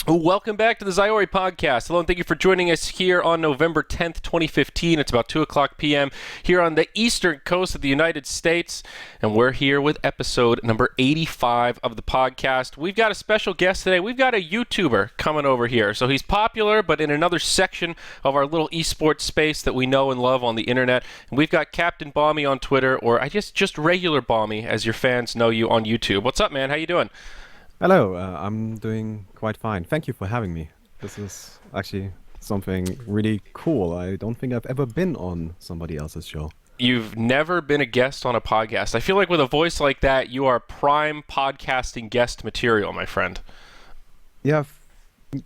Welcome back to the Zyori Podcast. Hello, and thank you for joining us here on November 10th, 2015. It's about 2 o'clock p.m. here on the eastern coast of the United States, and we're here with episode number 85 of the podcast. We've got a special guest today. We've got a YouTuber coming over here. So he's popular, but in another section of our little esports space that we know and love on the internet. And we've got Captain Baumi on Twitter, or I guess just regular Baumi, as your fans know you on YouTube. What's up, man? How you doing? Hello, I'm doing quite fine. Thank you for having me. This is actually something really cool. I don't think I've ever been on somebody else's show. You've never been a guest on a podcast. I feel like with a voice like that, you are prime podcasting guest material, my friend. Yeah,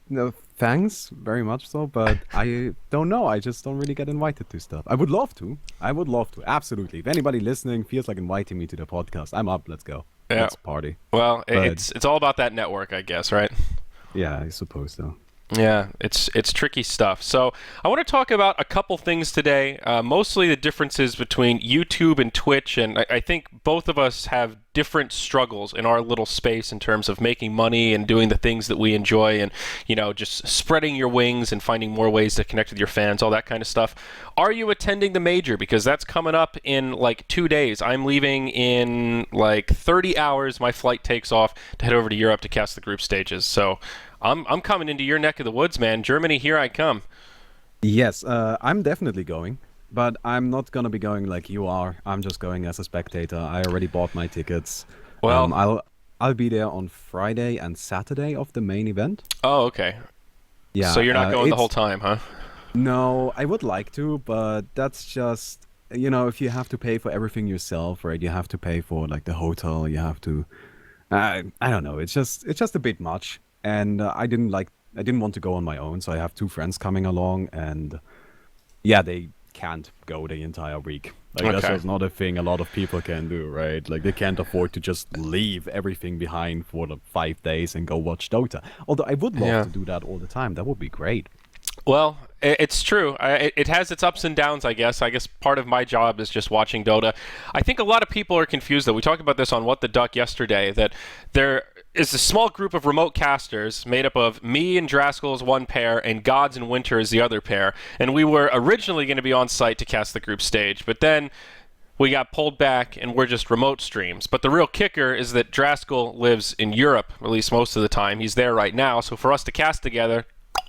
no, thanks very much so, but I don't know. I just don't really get invited to stuff. I would love to. Absolutely. If anybody listening feels like inviting me to the podcast, I'm up. Let's go. Yeah. Let's party. Well, it's all about that network, I guess, right? Yeah, I suppose so. Yeah, it's tricky stuff. So I want to talk about a couple things today, mostly the differences between YouTube and Twitch, and I think both of us have different struggles in our little space in terms of making money and doing the things that we enjoy and, you know, just spreading your wings and finding more ways to connect with your fans, all that kind of stuff. Are you attending the major? Because that's coming up in like 2 days. I'm leaving in like 30 hours. My flight takes off to head over to Europe to cast the group stages. So I'm coming into your neck of the woods, man. Germany, here I come. Yes, I'm definitely going, but I'm not gonna be going like you are. I'm just going as a spectator. I already bought my tickets. Well, I'll be there on Friday and Saturday of the main event. oh, okay. Yeah. So you're not going the whole time, huh? No, I would like to, but that's just, if you have to pay for everything yourself, right? You have to pay for like the hotel. You have to. I don't know. It's just a bit much, and I didn't want to go on my own, so I have two friends coming along, and yeah, they can't go the entire week. Like that's Okay. just not a thing a lot of people can do, right? Like they can't afford to just leave everything behind for the 5 days and go watch Dota. Although I would love Yeah. to do that all the time. That would be great. Well, it's true. It has its ups and downs, I guess. I guess part of my job is just watching Dota. I think a lot of people are confused, though. We talked about this on What the Duck yesterday, that there is a small group of remote casters made up of me and Draskell as one pair and Gods and Winter as the other pair. And we were originally going to be on site to cast the group stage, but then we got pulled back and we're just remote streams. But the real kicker is that Draskell lives in Europe, at least most of the time. He's there right now, so for us to cast together,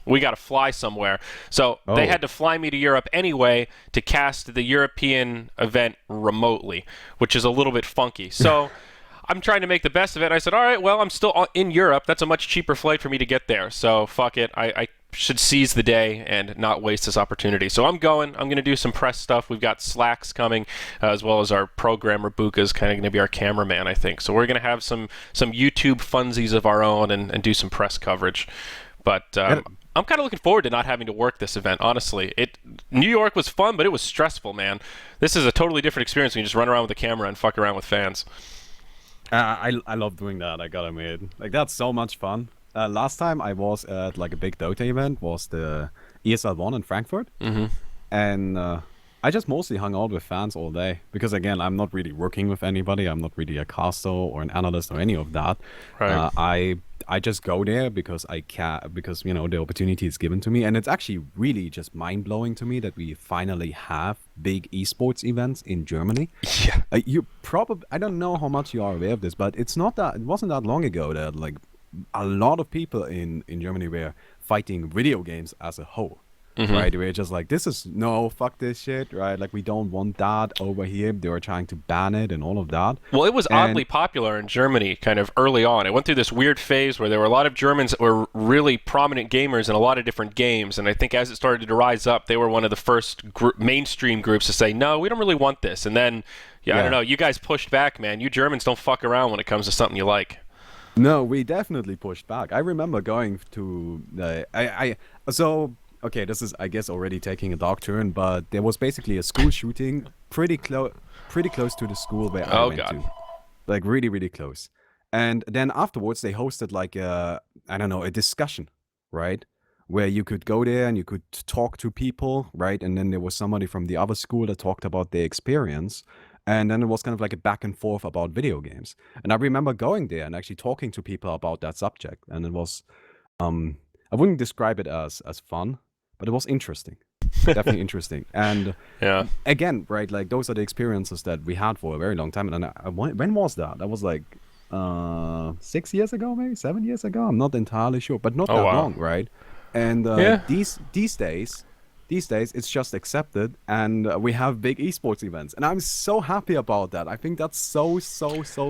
we got to fly somewhere. So they had to fly me to Europe anyway to cast the European event remotely, which is a little bit funky. So I'm trying to make the best of it. I said, all right, well, I'm still in Europe. That's a much cheaper flight for me to get there. So fuck it. I should seize the day and not waste this opportunity. So I'm going. I'm going to do some press stuff. We've got Slacks coming, as well as our programmer Buka's kind of going to be our cameraman, I think. So we're going to have some YouTube funsies of our own and do some press coverage. But I'm kind of looking forward to not having to work this event, honestly. New York was fun, but it was stressful, man. This is a totally different experience when you just run around with a camera and fuck around with fans. I love doing that. I gotta admit, like that's so much fun. Last time I was at like a big Dota event was the ESL1 in Frankfurt, and I just mostly hung out with fans all day because again I'm not really working with anybody. I'm not really a caster or an analyst or any of that. Right. I just go there because I can, because the opportunity is given to me, and it's actually really just mind blowing to me that we finally have big esports events in Germany. Yeah. I don't know how much you are aware of this, but it wasn't that long ago that like a lot of people in Germany were fighting video games as a whole. Right, we're just like, fuck this shit, right? Like, we don't want that over here. They were trying to ban it and all of that. Well, it was oddly popular in Germany kind of early on. It went through this weird phase where there were a lot of Germans that were really prominent gamers in a lot of different games. And I think as it started to rise up, they were one of the first mainstream groups to say, no, we don't really want this. And then, I don't know, you guys pushed back, man. You Germans don't fuck around when it comes to something you like. No, we definitely pushed back. I remember going to okay, this is, I guess, already taking a dark turn, but there was basically a school shooting pretty close to the school where I went to. Like, really, really close. And then afterwards, they hosted, like, a discussion, right? Where you could go there and you could talk to people, right? And then there was somebody from the other school that talked about their experience. And then it was kind of like a back and forth about video games. And I remember going there and actually talking to people about that subject. And it was I wouldn't describe it as fun, but it was interesting. Definitely interesting. And Yeah. again, right, like those are the experiences that we had for a very long time. And when was that? That was like 6 years ago, maybe 7 years ago. I'm not entirely sure, but not Oh, that wow. long, right? And Yeah. these days, it's just accepted, and we have big esports events, and I'm so happy about that. I think that's so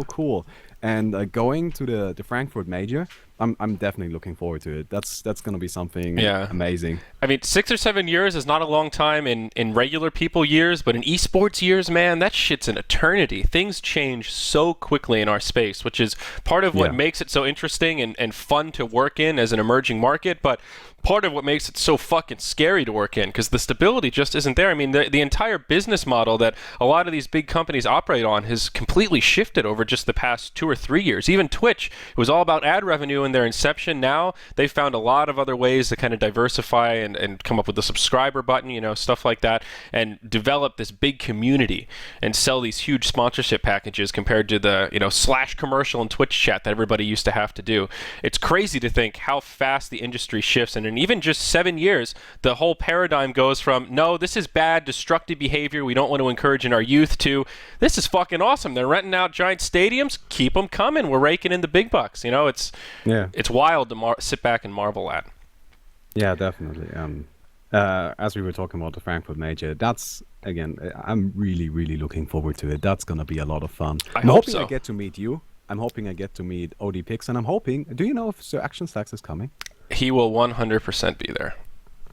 cool. And going to the Frankfurt major, I'm definitely looking forward to it. That's gonna be something amazing. I mean, 6 or 7 years is not a long time in regular people years, but in esports years, man, that shit's an eternity. Things change so quickly in our space, which is part of what makes it so interesting and fun to work in as an emerging market, but part of what makes it so fucking scary to work in, because the stability just isn't there. I mean, the entire business model that a lot of these big companies operate on has completely shifted over just the past 2 or 3 years. Even Twitch, it was all about ad revenue in their inception. Now they've found a lot of other ways to kind of diversify and come up with the subscriber button, you know, stuff like that, and develop this big community and sell these huge sponsorship packages compared to the, you know, slash commercial and Twitch chat that everybody used to have to do. It's crazy to think how fast the industry shifts, and in even just 7 years, the whole paradigm goes from, no, this is bad, destructive behavior we don't want to encourage in our youth, to, this is fucking awesome. They're renting out giant stadiums, keep them coming. We're raking in the big bucks. You know, it's wild to sit back and marvel at. Yeah, definitely. As we were talking about the Frankfurt major, that's, again, I'm really looking forward to it. That's gonna be a lot of fun. I'm hoping I get to meet you. I'm hoping I get to meet OD Pix, and I'm hoping. Do you know if Sir Action Stacks is coming? He will 100% be there.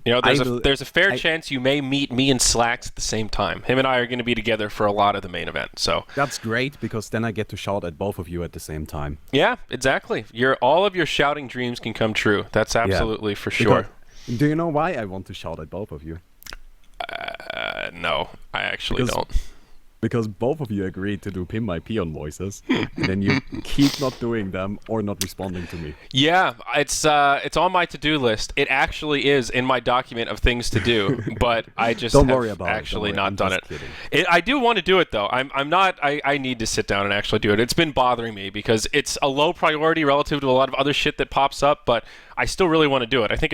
You know, there's a fair chance you may meet me and Slacks at the same time. Him and I are going to be together for a lot of the main event. So that's great, because then I get to shout at both of you at the same time. Yeah, exactly. All of your shouting dreams can come true. That's absolutely for sure. Because, do you know why I want to shout at both of you? No, I actually don't. Because both of you agreed to do Pin My Peon voices, and then you keep not doing them or not responding to me. Yeah, it's on my to-do list. It actually is in my document of things to do, but I just don't worry about actually it. not done it. I do want to do it though. I'm not. I need to sit down and actually do it. It's been bothering me because it's a low priority relative to a lot of other shit that pops up, but I still really want to do it. I think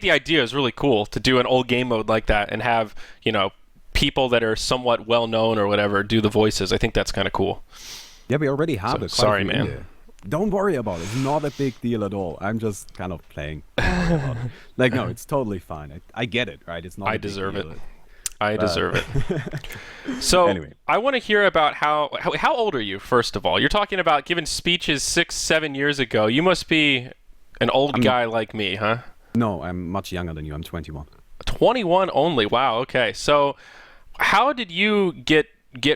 the idea is really cool to do an old game mode like that and have, you know, people that are somewhat well known or whatever do the voices. I think that's kind of cool. Yeah, we already have it. Sorry, man. Don't worry about it. It's not a big deal at all. I'm just kind of playing. Like, no, it's totally fine. I get it, right? It's not. I deserve it. I deserve it. So anyway, I want to hear about how old are you? First of all, you're talking about giving speeches 6-7 years ago. You must be an old guy like me, huh? No, I'm much younger than you. I'm 21. 21 only. Wow. Okay. So how did you get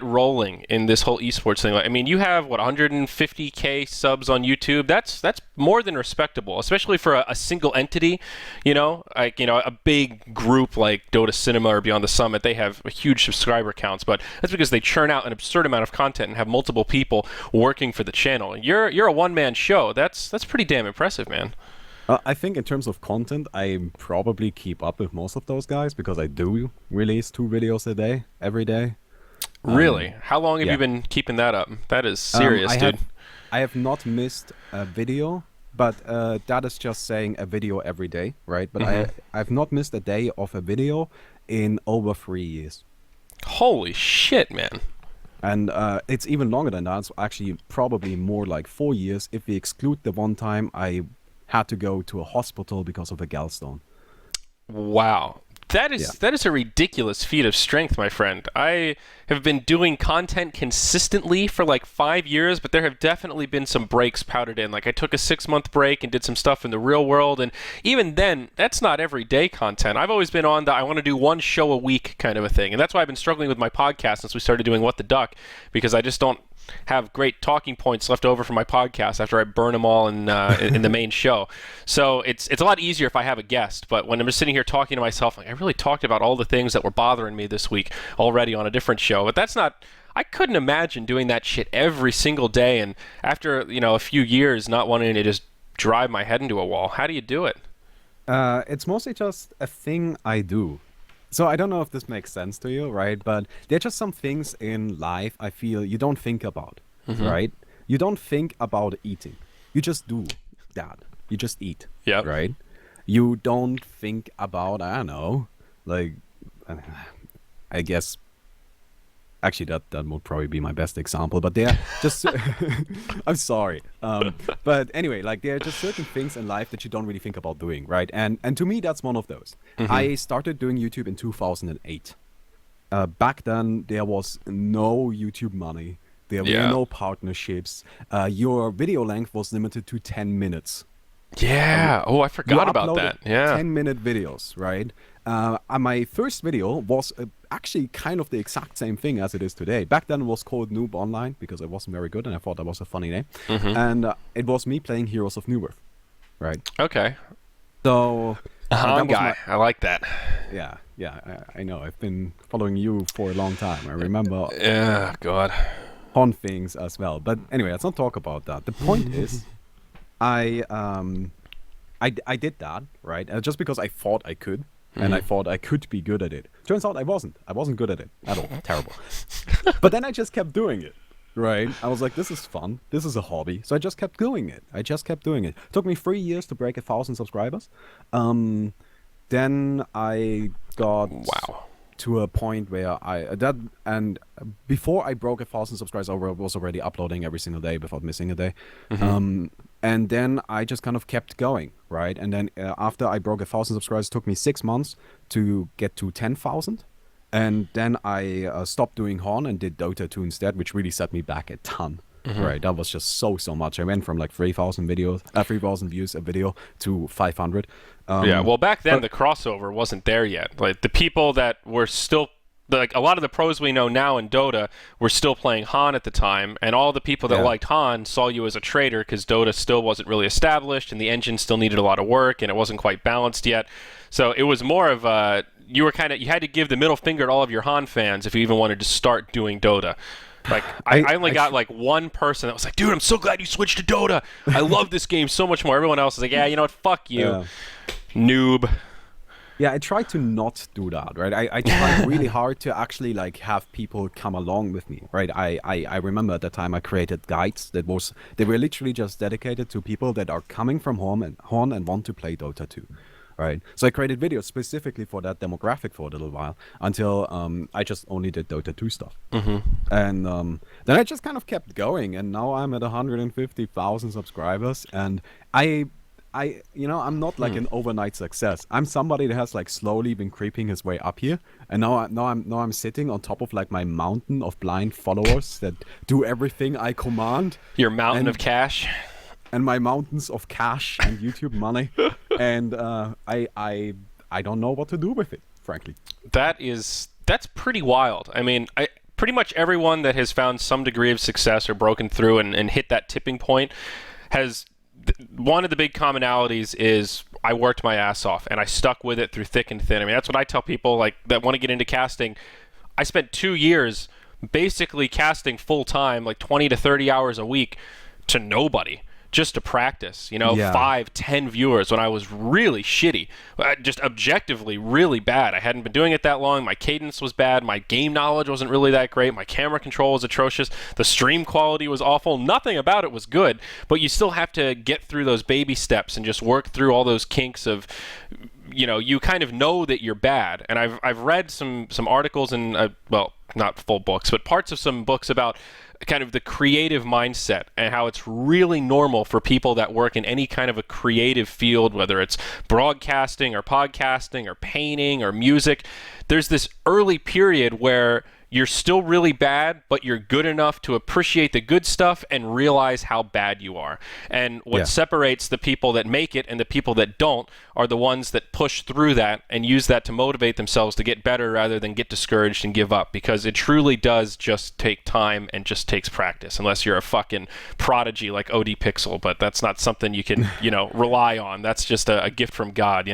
rolling in this whole esports thing? I mean, you have 150K subs on YouTube. That's more than respectable, especially for a single entity. You know, like, you know, a big group like Dota Cinema or Beyond the Summit, they have huge subscriber counts, but that's because they churn out an absurd amount of content and have multiple people working for the channel. You're a one-man show. That's pretty damn impressive, man. I think in terms of content, I probably keep up with most of those guys, because I do release 2 videos a day, every day. Really? How long have you been keeping that up? That is serious, dude. I have not missed a video, but that is just saying a video every day, right? But I've not missed a day of a video in over 3 years. Holy shit, man. And it's even longer than that. It's actually probably more like 4 years if we exclude the one time I had to go to a hospital because of a gallstone. Wow. That is a ridiculous feat of strength, my friend. I have been doing content consistently for like 5 years, but there have definitely been some breaks powdered in. Like, I took a 6-month break and did some stuff in the real world, and even then, that's not everyday content. I've always been on the I want to do one show a week kind of a thing, and that's why I've been struggling with my podcast since we started doing What the Duck, because I just don't have great talking points left over from my podcast after I burn them all in the main show. So it's a lot easier if I have a guest, but when I'm just sitting here talking to myself, like, I really talked about all the things that were bothering me this week already on a different show. But that's not, I couldn't imagine doing that shit every single day, and after, you know, a few years not wanting to just drive my head into a wall. How do you do it? It's mostly just a thing I do. So I don't know if this makes sense to you, right? But there are just some things in life I feel you don't think about, right? You don't think about eating. You just do that. You just eat. Yep. Right? You don't think about, I don't know, like, I guess, actually that would probably be my best example, but they're just, I'm sorry. But anyway, like there are just certain things in life that you don't really think about doing, right? And to me, that's one of those. I started doing YouTube in 2008. Back then, there was no YouTube money. There were no partnerships. Your video length was limited to 10 minutes. Yeah. I forgot about that. Yeah. 10-minute videos, right? My first video was actually kind of the exact same thing as it is today. Back then, it was called Noob Online because it wasn't very good, and I thought that was a funny name. And it was me playing Heroes of New Earth, right? Okay. So Han guy. I like that. Yeah, I know. I've been following you for a long time. I remember. Yeah, God. On things as well. But anyway, let's not talk about that. The point is, I did that, right? Just because I thought I could, and I thought I could be good at it. Turns out I wasn't. I wasn't good at it at all. Terrible. But then I just kept doing it, right? I was like, this is fun. This is a hobby. So I just kept doing it. It took me 3 years to break 1,000 subscribers. Then I got to a point where before I broke 1,000 subscribers, I was already uploading every single day without missing a day. And then I just kind of kept going, right? And then after I broke 1,000 subscribers, it took me 6 months to get to 10,000. And then I stopped doing Horn and did Dota 2 instead, which really set me back a ton. Right, that was just so much. I went from like 3,000 views a video to 500. Well, back then the crossover wasn't there yet. Like the people that were still, like a lot of the pros we know now in Dota were still playing Han at the time, and all the people that liked Han saw you as a traitor because Dota still wasn't really established, and the engine still needed a lot of work, and it wasn't quite balanced yet. So it was more of a you had to give the middle finger to all of your Han fans if you even wanted to start doing Dota. Like I only got like one person that was like, dude, I'm so glad you switched to Dota. I love this game so much more. Everyone else is like, yeah, you know what, fuck you, noob. Yeah, I tried to not do that, right? I tried really hard to actually like have people come along with me, right? I remember at the time I created guides they were literally just dedicated to people that are coming from Horn and want to play Dota 2. Right, so I created videos specifically for that demographic for a little while until I just only did Dota 2 stuff, and then I just kind of kept going, and now I'm at 150,000 subscribers, and I'm not like an overnight success. I'm somebody that has like slowly been creeping his way up here, and now I'm sitting on top of like my mountain of blind followers that do everything I command. Your mountain of cash. And my mountains of cash and YouTube money, and I don't know what to do with it, frankly. That's pretty wild. I mean, pretty much everyone that has found some degree of success or broken through and hit that tipping point has one of the big commonalities is I worked my ass off and I stuck with it through thick and thin. I mean, that's what I tell people like that want to get into casting. I spent 2 years basically casting full time, like 20 to 30 hours a week to nobody. Just to practice, 5, 10 viewers when I was really shitty, just objectively really bad. I hadn't been doing it that long. My cadence was bad. My game knowledge wasn't really that great. My camera control was atrocious. The stream quality was awful. Nothing about it was good, but you still have to get through those baby steps and just work through all those kinks of, you kind of know that you're bad. And I've read some articles and, well, not full books, but parts of some books about kind of the creative mindset and how it's really normal for people that work in any kind of a creative field, whether it's broadcasting or podcasting or painting or music. There's this early period where you're still really bad, but you're good enough to appreciate the good stuff and realize how bad you are. And what separates the people that make it and the people that don't are the ones that push through that and use that to motivate themselves to get better rather than get discouraged and give up, because it truly does just take time and just takes practice, unless you're a fucking prodigy like OD Pixel, but that's not something you can, rely on. That's just a gift from God,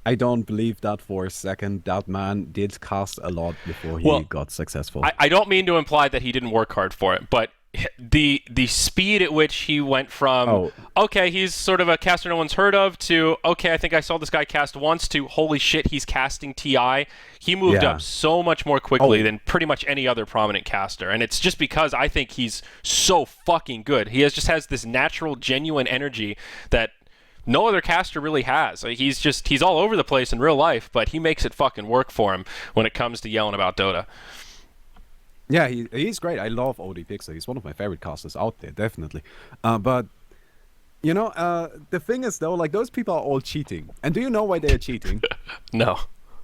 I don't believe that for a second. That man did cast a lot before he got successful. I don't mean to imply that he didn't work hard for it, but the speed at which he went from, okay, he's sort of a caster no one's heard of, to, okay, I think I saw this guy cast once, to, holy shit, he's casting TI. He moved up so much more quickly than pretty much any other prominent caster. And it's just because I think he's so fucking good. He just has this natural, genuine energy that no other caster really has. Like, he's all over the place in real life, but he makes it fucking work for him when it comes to yelling about Dota. Yeah, he's great. I love OD Pixel. He's one of my favorite casters out there, definitely. But you know, the thing is though, like, those people are all cheating. And do you know why they are cheating? No.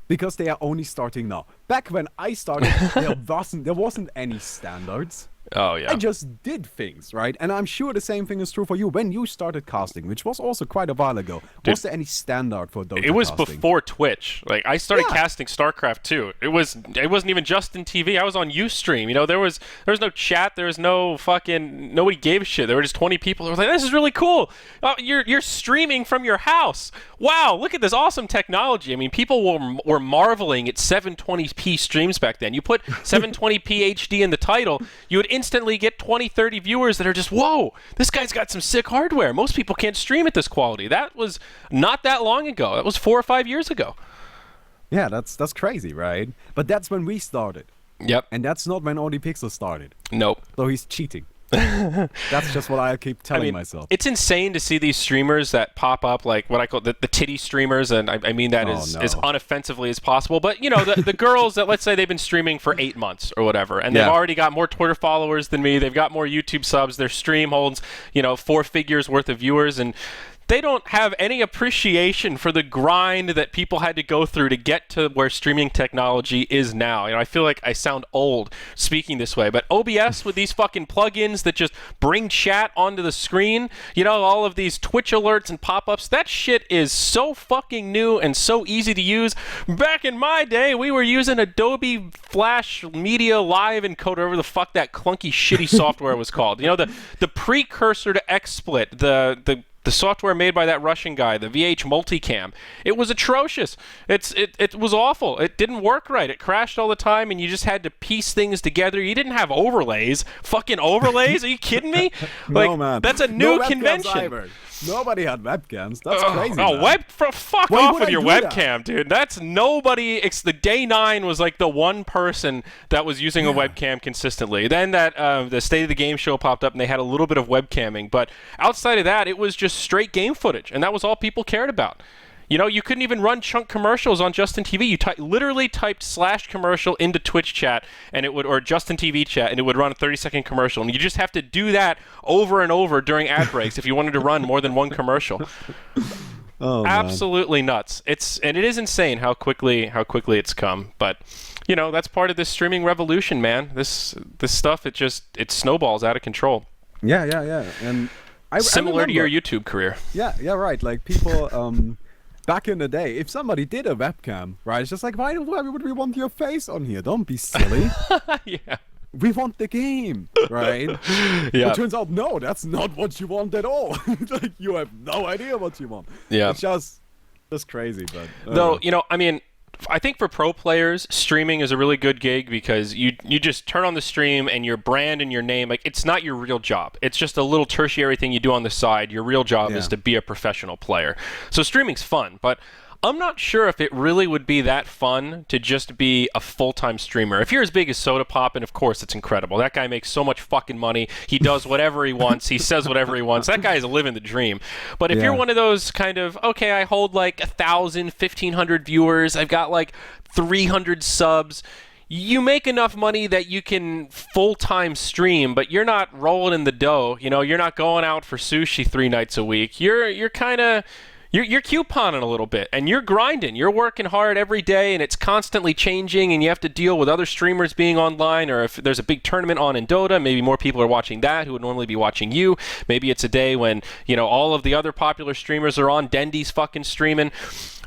Because they are only starting now. Back when I started, there wasn't any standards. Oh, yeah. I just did things, right? And I'm sure the same thing is true for you. When you started casting, which was also quite a while ago, was there any standard for Dota It was casting? before Twitch. Like, I started casting StarCraft 2. It wasn't even Justin TV. I was on Ustream. You know, there was no chat. There was no fucking... Nobody gave a shit. There were just 20 people who were like, this is really cool. Oh, you're streaming from your house. Wow, look at this awesome technology. I mean, people were marveling at 720p streams back then. You put 720p HD in the title, you would instantly get 20, 30 viewers that are just, whoa, this guy's got some sick hardware. Most people can't stream at this quality. That was not that long ago. That was 4 or 5 years ago. Yeah, that's crazy, right? But that's when we started. Yep. And that's not when OD Pixel started. Nope. So he's cheating. That's just what I keep telling myself. It's insane to see these streamers that pop up, like what I call the titty streamers, and I mean that as unoffensively as possible. But, you know, the girls that, let's say they've been streaming for 8 months or whatever, and they've already got more Twitter followers than me, they've got more YouTube subs, their stream holds, 4 figures worth of viewers, and they don't have any appreciation for the grind that people had to go through to get to where streaming technology is now. I feel like I sound old speaking this way, but OBS with these fucking plugins that just bring chat onto the screen, all of these Twitch alerts and pop-ups, that shit is so fucking new and so easy to use. Back in my day, we were using Adobe Flash Media Live Encoder, whatever the fuck that clunky shitty software was called. The precursor to XSplit, the software made by that Russian guy, the VH Multicam, it was atrocious. It was awful. It didn't work right. It crashed all the time, and you just had to piece things together. You didn't have overlays. Fucking overlays? Are you kidding me? No, man. That's a new convention. Either. Nobody had webcams. That's crazy. Fuck off with your webcam, dude. That's nobody. It's the day 9 was like the one person that was using a webcam consistently. Then that the State of the Game show popped up, and they had a little bit of webcamming. But outside of that, it was just straight game footage, and that was all people cared about. You couldn't even run chunk commercials on Justin TV. You literally typed /commercial into Twitch chat, and it would, or Justin TV chat, and it would run a 30-second commercial. And you just have to do that over and over during ad breaks if you wanted to run more than one commercial. Oh, absolutely nuts. It is insane how quickly it's come. But that's part of this streaming revolution, man. This stuff, it snowballs out of control. Yeah. And similar to your YouTube career. Yeah, right. Like people. Back in the day, if somebody did a webcam, right, it's just like, why would we want your face on here? Don't be silly. Yeah. We want the game, right? Yeah. It turns out, no, that's not what you want at all. Like, you have no idea what you want. Yeah. It's just crazy, but... Though, I think for pro players, streaming is a really good gig because you just turn on the stream and your brand and your name, like, it's not your real job. It's just a little tertiary thing you do on the side. Your real job is to be a professional player. So streaming's fun, but I'm not sure if it really would be that fun to just be a full-time streamer. If you're as big as Soda Pop, and of course it's incredible. That guy makes so much fucking money. He does whatever he wants. He says whatever he wants. That guy is living the dream. But if you're one of those kind of, okay, I hold like 1,000, 1,500 viewers. I've got like 300 subs. You make enough money that you can full-time stream, but you're not rolling in the dough. You're not going out for sushi 3 nights a week. You're kind of... You're couponing a little bit, and you're grinding. You're working hard every day, and it's constantly changing, and you have to deal with other streamers being online, or if there's a big tournament on in Dota, maybe more people are watching that who would normally be watching you. Maybe it's a day when, all of the other popular streamers are on. Dendy's fucking streaming.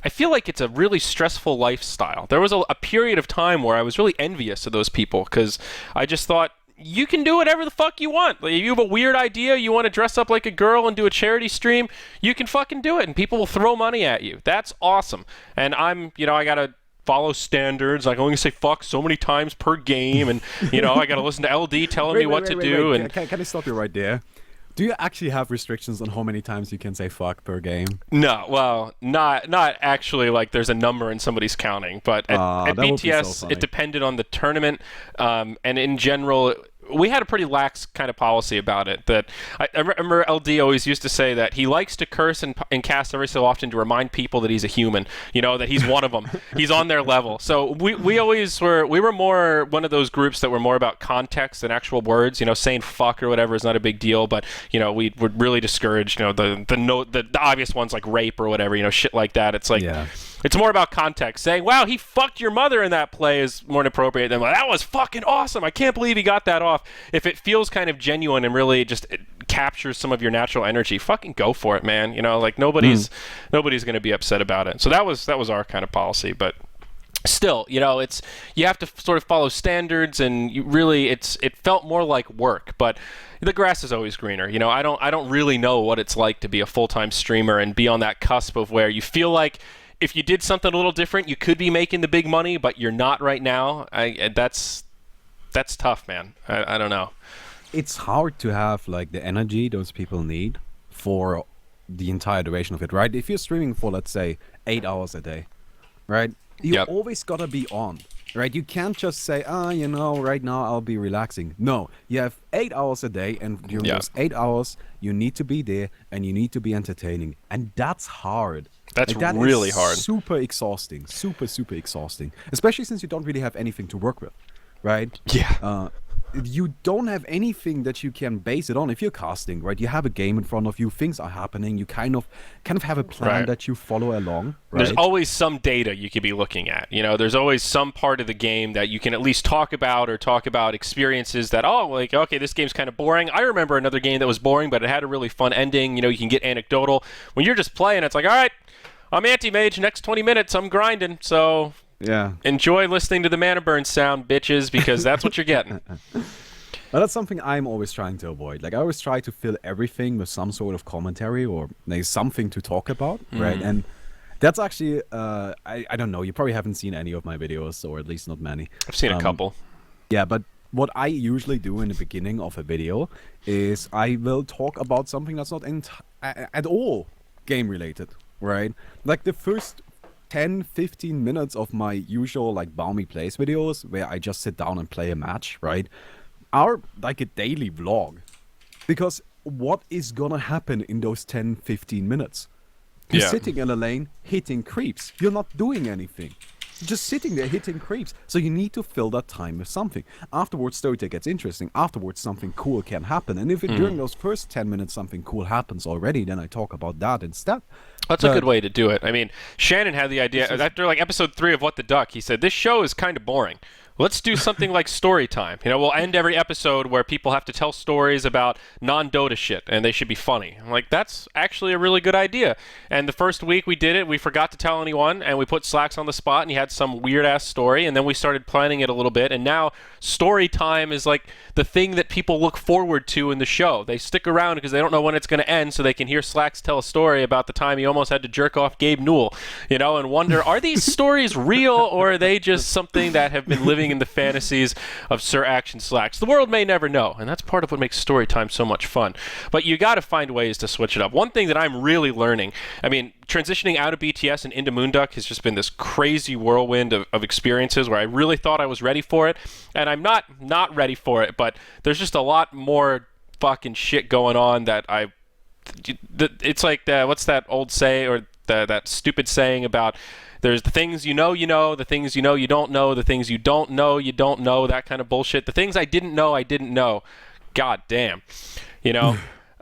I feel like it's a really stressful lifestyle. There was a period of time where I was really envious of those people, because I just thought, you can do whatever the fuck you want. Like, if you have a weird idea, you want to dress up like a girl and do a charity stream, you can fucking do it, and people will throw money at you. That's awesome. And I gotta follow standards. I can only say fuck so many times per game, and I gotta listen to LD telling me what to do. And can I stop you right there? Do you actually have restrictions on how many times you can say fuck per game? No, well, not actually. Like, there's a number and somebody's counting, but at BTS, it depended on the tournament, and in general, we had a pretty lax kind of policy about it. That I remember LD always used to say that he likes to curse and cast every so often to remind people that he's a human, that he's one of them. He's on their level. So we always we were more one of those groups that were more about context than actual words. Saying fuck or whatever is not a big deal, but we would really discourage the obvious ones like rape or whatever, shit like that. It's like it's more about context. Saying, wow, he fucked your mother in that play is more inappropriate than, that was fucking awesome. I can't believe he got that off. If it feels kind of genuine and really just it captures some of your natural energy, fucking go for it, man. Nobody's going to be upset about it. So that was our kind of policy, but still, it's you have to sort of follow standards, and it felt more like work, but the grass is always greener. I don't really know what it's like to be a full-time streamer and be on that cusp of where you feel like if you did something a little different, you could be making the big money, but you're not right now. That's tough, man. I don't know. It's hard to have like the energy those people need for the entire duration of it, right? If you're streaming for, let's say, 8 hours a day, right? You always gotta be on, right? You can't just say, right now I'll be relaxing. No, you have 8 hours a day, and during those 8 hours, you need to be there and you need to be entertaining, and that's hard. That really hard. Super exhausting. Super, super exhausting. Especially since you don't really have anything to work with, right? Yeah. You don't have anything that you can base it on. If you're casting, right, you have a game in front of you, things are happening, you kind of have a plan that you follow along, right? There's always some data you could be looking at. There's always some part of the game that you can at least talk about experiences that, okay, this game's kind of boring. I remember another game that was boring, but it had a really fun ending. You can get anecdotal. When you're just playing, it's like, all right, I'm anti-mage, next 20 minutes, I'm grinding, so... Yeah. Enjoy listening to the mana burn sound, bitches, because that's what you're getting. Well, that's something I'm always trying to avoid. Like, I always try to fill everything with some sort of commentary or like something to talk about, right? And that's actually, I don't know, you probably haven't seen any of my videos, or at least not many. I've seen a couple. Yeah, but what I usually do in the beginning of a video is I will talk about something that's not at all game-related, right? Like the first 10-15 minutes of my usual like Baumi plays videos where I just sit down and play a match, right, are like a daily vlog. Because what is gonna happen in those 10-15 minutes? You're sitting in a lane hitting creeps. You're not doing anything. You're just sitting there hitting creeps. So you need to fill that time with something. Afterwards, DOTA gets interesting. Afterwards, something cool can happen. And if during those first 10 minutes something cool happens already, then I talk about that instead. That's a good way to do it. I mean, Shannon had the idea, after like episode 3 of What the Duck, he said, this show is kind of boring. Let's do something like story time. We'll end every episode where people have to tell stories about non-Dota shit, and they should be funny. I'm like, that's actually a really good idea. And the first week we did it, we forgot to tell anyone, and we put Slacks on the spot, and he had some weird-ass story, and then we started planning it a little bit, and now story time is like the thing that people look forward to in the show. They stick around because they don't know when it's going to end, so they can hear Slacks tell a story about the time he almost had to jerk off Gabe Newell, and wonder, are these stories real, or are they just something that have been living in the fantasies of Sir Action Slacks? The world may never know, and that's part of what makes story time so much fun. But you got to find ways to switch it up. One thing that I'm really learning, transitioning out of BTS and into Moonduck has just been this crazy whirlwind of experiences where I really thought I was ready for it, and I'm not ready for it, but there's just a lot more fucking shit going on that it's like, what's that old say, or that stupid saying about there's the things you know, the things you don't know, the things you don't know, that kind of bullshit. The things I didn't know. God damn.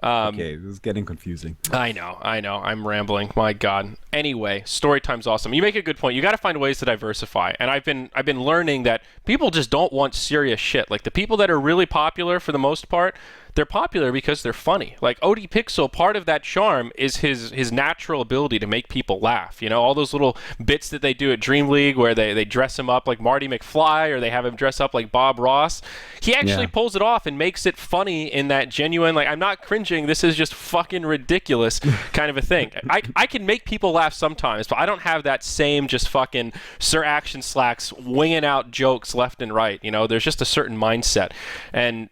Okay, this is getting confusing. I know. I'm rambling. My God. Anyway, story time's awesome. You make a good point. You got to find ways to diversify. And I've been learning that people just don't want serious shit. Like the people that are really popular for the most part, they're popular because they're funny. Like OD Pixel, part of that charm is his natural ability to make people laugh. All those little bits that they do at Dream League where they dress him up like Marty McFly, or they have him dress up like Bob Ross. He actually pulls it off and makes it funny in that genuine, like, I'm not cringing, this is just fucking ridiculous kind of a thing. I can make people laugh sometimes, but I don't have that same just fucking Sir Action Slacks winging out jokes left and right. There's just a certain mindset. And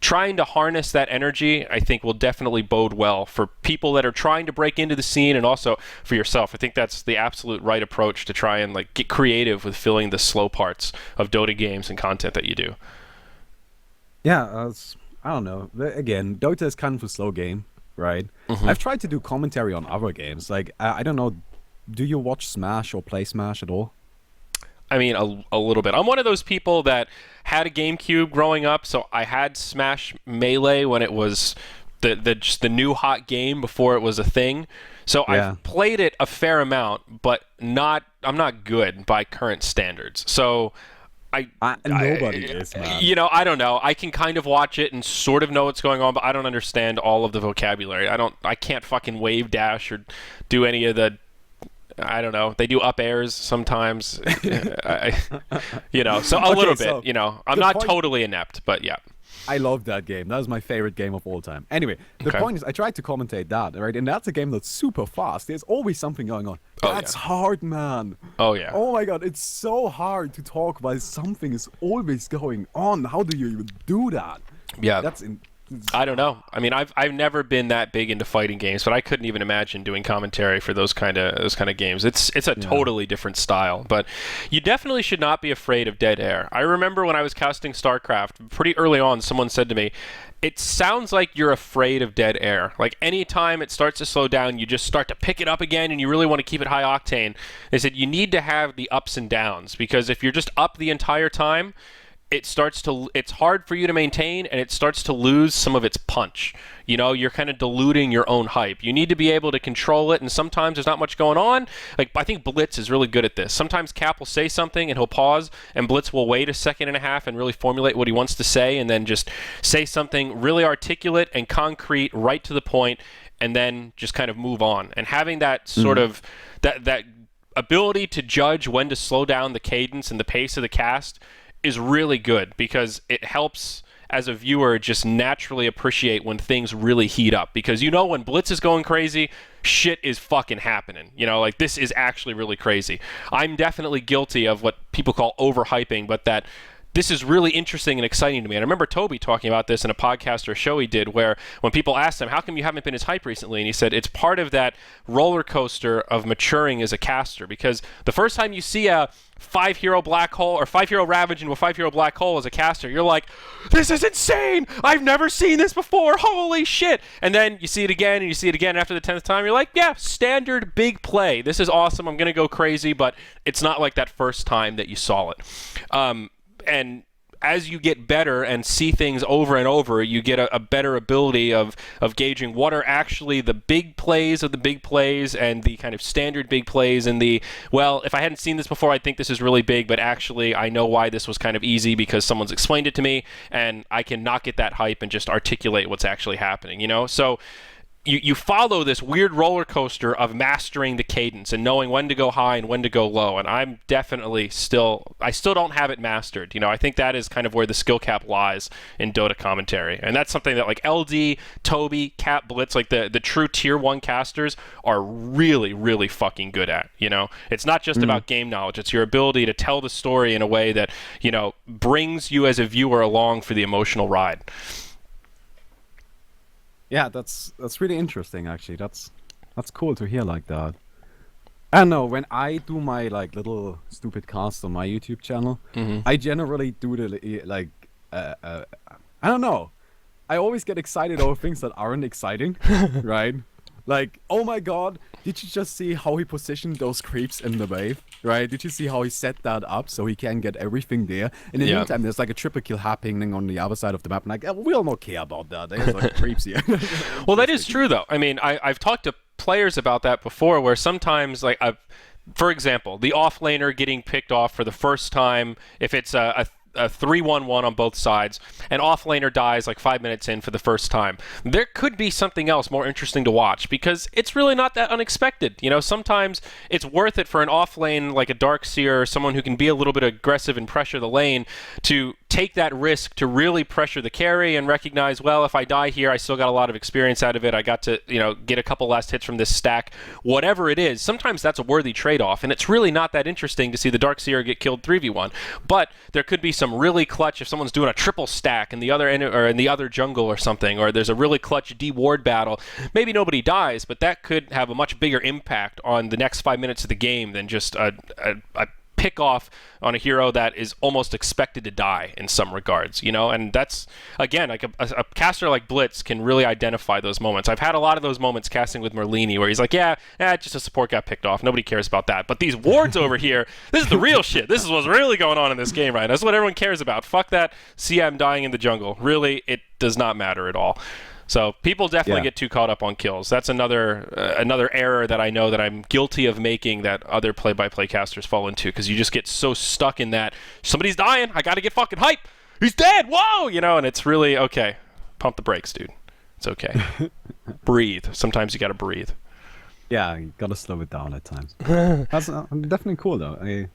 trying to harness that energy, I think, will definitely bode well for people that are trying to break into the scene, and also for yourself. I think that's the absolute right approach to try and get creative with filling the slow parts of Dota games and content that you do. Yeah, I don't know. Again, Dota is kind of a slow game, right? I've tried to do commentary on other games. Like, I don't know, do you watch Smash or play Smash at all? I mean, a little bit. I'm one of those people that had a GameCube growing up, so I had Smash Melee when it was just the new hot game before it was a thing. So Yeah. I've played it a fair amount, but I'm not good by current standards. So Nobody is, man. you know, I don't know. I can kind of watch it and sort of know what's going on, but I don't understand all of the vocabulary. I can't fucking wave dash or do any of the, I don't know. They do up airs sometimes, you know. So a little bit, you know. I'm not totally inept, but yeah. I love that game. That is my favorite game of all time. Anyway, the point is, I tried to commentate that, right? And that's a game that's super fast. There's always something going on. That's hard, man. Oh, yeah. Oh, my God. It's so hard to talk while something is always going on. How do you even do that? Yeah. I don't know. I mean, I've never been that big into fighting games, but I couldn't even imagine doing commentary for those kind of games. It's a totally different style, but you definitely should not be afraid of dead air. I remember when I was casting StarCraft, pretty early on, someone said to me, "It sounds like you're afraid of dead air. Like anytime it starts to slow down, you just start to pick it up again, and you really want to keep it high octane." They said you need to have the ups and downs, because if you're just up the entire time, it's hard for you to maintain, and it starts to lose some of its punch. You know, you're kind of diluting your own hype. You need to be able to control it, and sometimes there's not much going on. Like, I think Blitz is really good at this. Sometimes Cap will say something, and he'll pause, and Blitz will wait a second and a half and really formulate what he wants to say, and then just say something really articulate and concrete, right to the point, and then just kind of move on. And having that sort of that ability to judge when to slow down the cadence and the pace of the cast is really good, because it helps as a viewer just naturally appreciate when things really heat up, because you know when Blitz is going crazy, shit is fucking happening. You know, like, this is actually really crazy. I'm definitely guilty of what people call overhyping, but that this is really interesting and exciting to me. And I remember Toby talking about this in a podcast or a show he did, where when people asked him, how come you haven't been as hype recently? And he said, it's part of that roller coaster of maturing as a caster, because the first time you see a 5-hero black hole or 5-hero ravage into a 5-hero black hole as a caster, you're like, this is insane! I've never seen this before! Holy shit! And then you see it again, and you see it again after the 10th time, you're like, yeah, standard big play. This is awesome, I'm gonna go crazy, but it's not like that first time that you saw it. And as you get better and see things over and over, you get a better ability of gauging what are actually the big plays of the big plays and the kind of standard big plays, and the, well, if I hadn't seen this before, I'd think this is really big, but actually I know why this was kind of easy because someone's explained it to me, and I can not get that hype and just articulate what's actually happening, you know? So you follow this weird roller coaster of mastering the cadence and knowing when to go high and when to go low. And I'm definitely I still don't have it mastered. You know, I think that is kind of where the skill cap lies in Dota commentary. And that's something that, like, LD, Toby, Cap, Blitz, like the true tier 1 casters are really, really fucking good at. You know, it's not just about game knowledge. It's your ability to tell the story in a way that, you know, brings you as a viewer along for the emotional ride. Yeah, that's really interesting, actually. That's cool to hear like that. I don't know, when I do my, like, little stupid cast on my YouTube channel, I generally do the, like, I don't know. I always get excited over things that aren't exciting, right? Like, oh my god, did you just see how he positioned those creeps in the wave, right? Did you see how he set that up so he can get everything there? And in the meantime, there's like a triple kill happening on the other side of the map, and like, we all don't care about that. There's like creeps here. Well, that is true, though. I mean, I've talked to players about that before, where sometimes, like, for example, the offlaner getting picked off for the first time, if it's a 3-1-1 on both sides, and offlaner dies like 5 minutes in for the first time. There could be something else more interesting to watch, because it's really not that unexpected. You know, sometimes it's worth it for an offlane like a Darkseer, or someone who can be a little bit aggressive and pressure the lane, to take that risk to really pressure the carry and recognize, well, if I die here, I still got a lot of experience out of it. I got to, you know, get a couple last hits from this stack. Whatever it is, sometimes that's a worthy trade-off, and it's really not that interesting to see the Darkseer get killed 3v1. But there could be some really clutch if someone's doing a triple stack in the other end, or in the other jungle or something, or there's a really clutch D-ward battle. Maybe nobody dies, but that could have a much bigger impact on the next 5 minutes of the game than just a pick off on a hero that is almost expected to die in some regards, and that's, again, like a caster like Blitz can really identify those moments. I've had a lot of those moments casting with Merlini where he's like, just a support got picked off, nobody cares about that, but these wards over here, this is the real shit, this is what's really going on in this game right now, that's what everyone cares about. Fuck that CM dying in the jungle, really, it does not matter at all. So people definitely get too caught up on kills. That's another error that I know that I'm guilty of making, that other play-by-play casters fall into, because you just get so stuck in that, somebody's dying, I gotta get fucking hype, he's dead, whoa, and it's really, okay, pump the brakes, dude. It's okay. Breathe. Sometimes you gotta breathe. Yeah, you gotta slow it down at times. That's definitely cool, though. I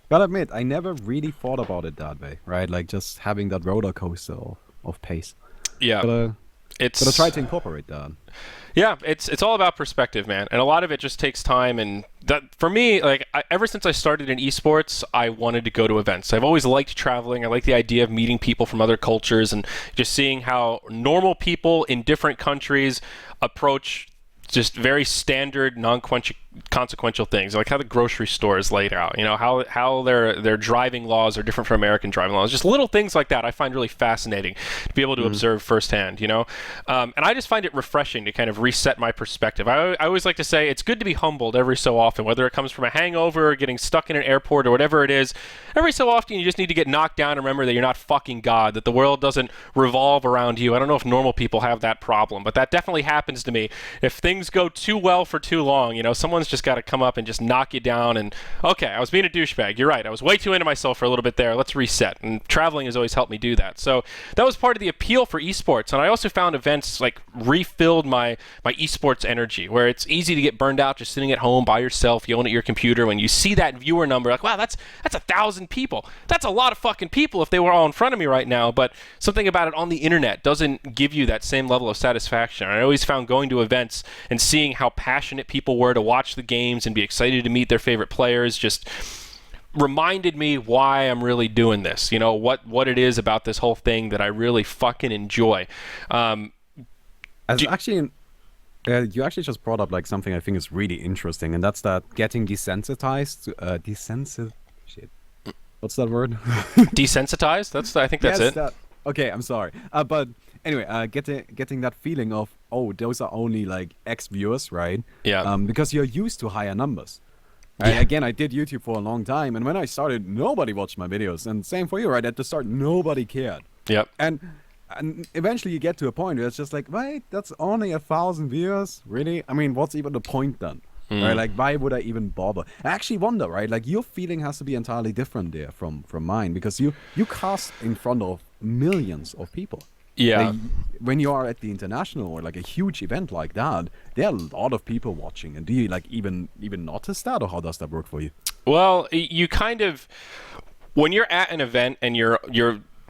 gotta admit, I never really thought about it that way, right? Like, just having that roller coaster of pace. Yeah. But I try to incorporate that. Yeah, it's all about perspective, man, and a lot of it just takes time. And that, for me, like ever since I started in esports, I wanted to go to events. I've always liked traveling. I like the idea of meeting people from other cultures and just seeing how normal people in different countries approach just very standard, non-consequential things, like how the grocery store is laid out, how their driving laws are different from American driving laws. Just little things like that I find really fascinating to be able to observe firsthand, and I just find it refreshing to kind of reset my perspective. I always like to say it's good to be humbled every so often, whether it comes from a hangover or getting stuck in an airport or whatever it is. Every so often you just need to get knocked down and remember that you're not fucking God, that the world doesn't revolve around you. I don't know if normal people have that problem, but that definitely happens to me. If things go too well for too long, someone's just got to come up and just knock you down and, okay, I was being a douchebag, you're right, I was way too into myself for a little bit there, let's reset. And traveling has always helped me do that. So that was part of the appeal for esports. And I also found events like refilled my esports energy, where it's easy to get burned out just sitting at home by yourself, yelling at your computer. When you see that viewer number, like, wow, that's 1,000 people. That's a lot of fucking people if they were all in front of me right now. But something about it on the internet doesn't give you that same level of satisfaction. I always found going to events and seeing how passionate people were to watch the games and be excited to meet their favorite players just reminded me why I'm really doing this, what it is about this whole thing that I really fucking enjoy. You actually just brought up like something I think is really interesting, and that's that getting desensitized. Shit. What's that word? Desensitized? I think that's it. Okay, I'm sorry. But anyway, getting that feeling of, oh, those are only like X viewers, right? Yeah. Because you're used to higher numbers. Right? Yeah. Again, I did YouTube for a long time, and when I started, nobody watched my videos. And same for you, right? At the start, nobody cared. Yep. And eventually you get to a point where it's just like, wait, that's only 1,000 viewers? Really? I mean, what's even the point then? Right? Like, why would I even bother? I actually wonder, right? Like, your feeling has to be entirely different there from mine, because you cast in front of millions of people. Yeah. Like, when you are at the international or like a huge event like that, there are a lot of people watching. And do you like even notice that, or how does that work for you? Well, you kind of, when you're at an event and you're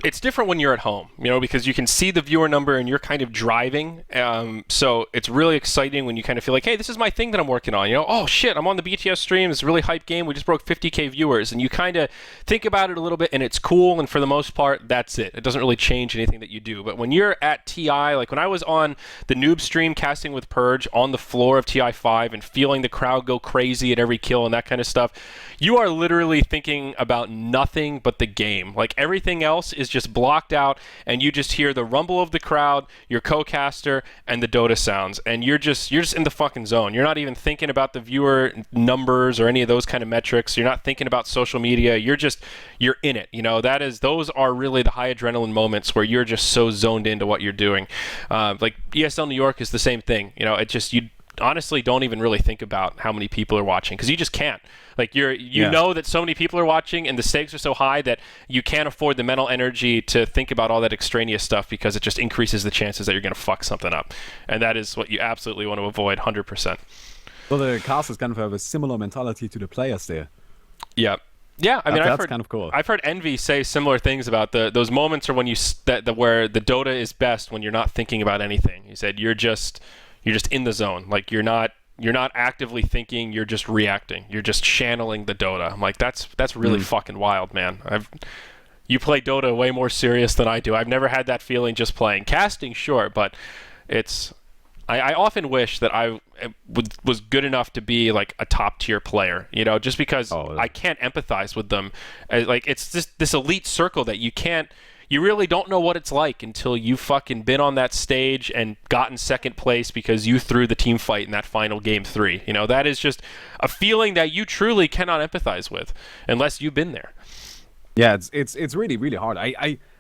it's different when you're at home, because you can see the viewer number and you're kind of driving. So it's really exciting when you kind of feel like, hey, this is my thing that I'm working on. Oh shit, I'm on the BTS stream. It's a really hype game. We just broke 50K viewers. And you kind of think about it a little bit, and it's cool. And for the most part, that's it. It doesn't really change anything that you do. But when you're at TI, like when I was on the noob stream casting with Purge on the floor of TI5 and feeling the crowd go crazy at every kill and that kind of stuff, you are literally thinking about nothing but the game. Like everything else is just blocked out, and you just hear the rumble of the crowd, your co-caster, and the Dota sounds, and you're just in the fucking zone. You're not even thinking about the viewer numbers or any of those kind of metrics. You're not thinking about social media. You're in it. Those are really the high adrenaline moments where you're just so zoned into what you're doing. Like ESL New York is the same thing. You honestly don't even really think about how many people are watching, because you just can't. Like you know that so many people are watching, and the stakes are so high that you can't afford the mental energy to think about all that extraneous stuff, because it just increases the chances that you're going to fuck something up. And that is what you absolutely want to avoid 100%. Well, the casters kind of have a similar mentality to the players there. Yeah. Yeah, I mean, that's kind of cool. I've heard Envy say similar things about those moments are when where the Dota is best when you're not thinking about anything. He said you're just in the zone. Like you're not actively thinking, you're just reacting. You're just channeling the Dota. I'm like, that's really fucking wild, man. You play Dota way more serious than I do. I've never had that feeling just playing. Casting, sure, but it's I often wish that I was good enough to be like a top tier player, you know, just because I can't empathize with them. Like, it's just this elite circle that you really don't know what it's like until you've fucking been on that stage and gotten second place because you threw the team fight in that final game 3. You know, that is just a feeling that you truly cannot empathize with unless you've been there. Yeah, it's really, really hard.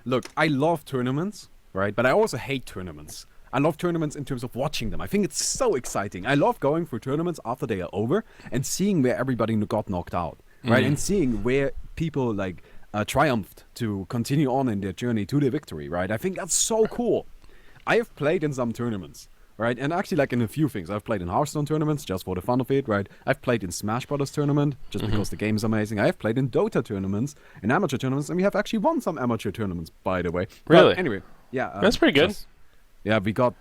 Look, I love tournaments, right? But I also hate tournaments. I love tournaments in terms of watching them. I think it's so exciting. I love going through tournaments after they are over and seeing where everybody got knocked out, right? And seeing where people like triumphed to continue on in their journey to the victory, right? I think that's so cool. I have played in some tournaments, right? And actually, like in a few things. I've played in Hearthstone tournaments just for the fun of it, right? I've played in Smash Brothers tournament just because the game is amazing. I've played in Dota tournaments, in amateur tournaments, and we have actually won some amateur tournaments, by the way. Really? But anyway, yeah. That's pretty good. Yeah, we got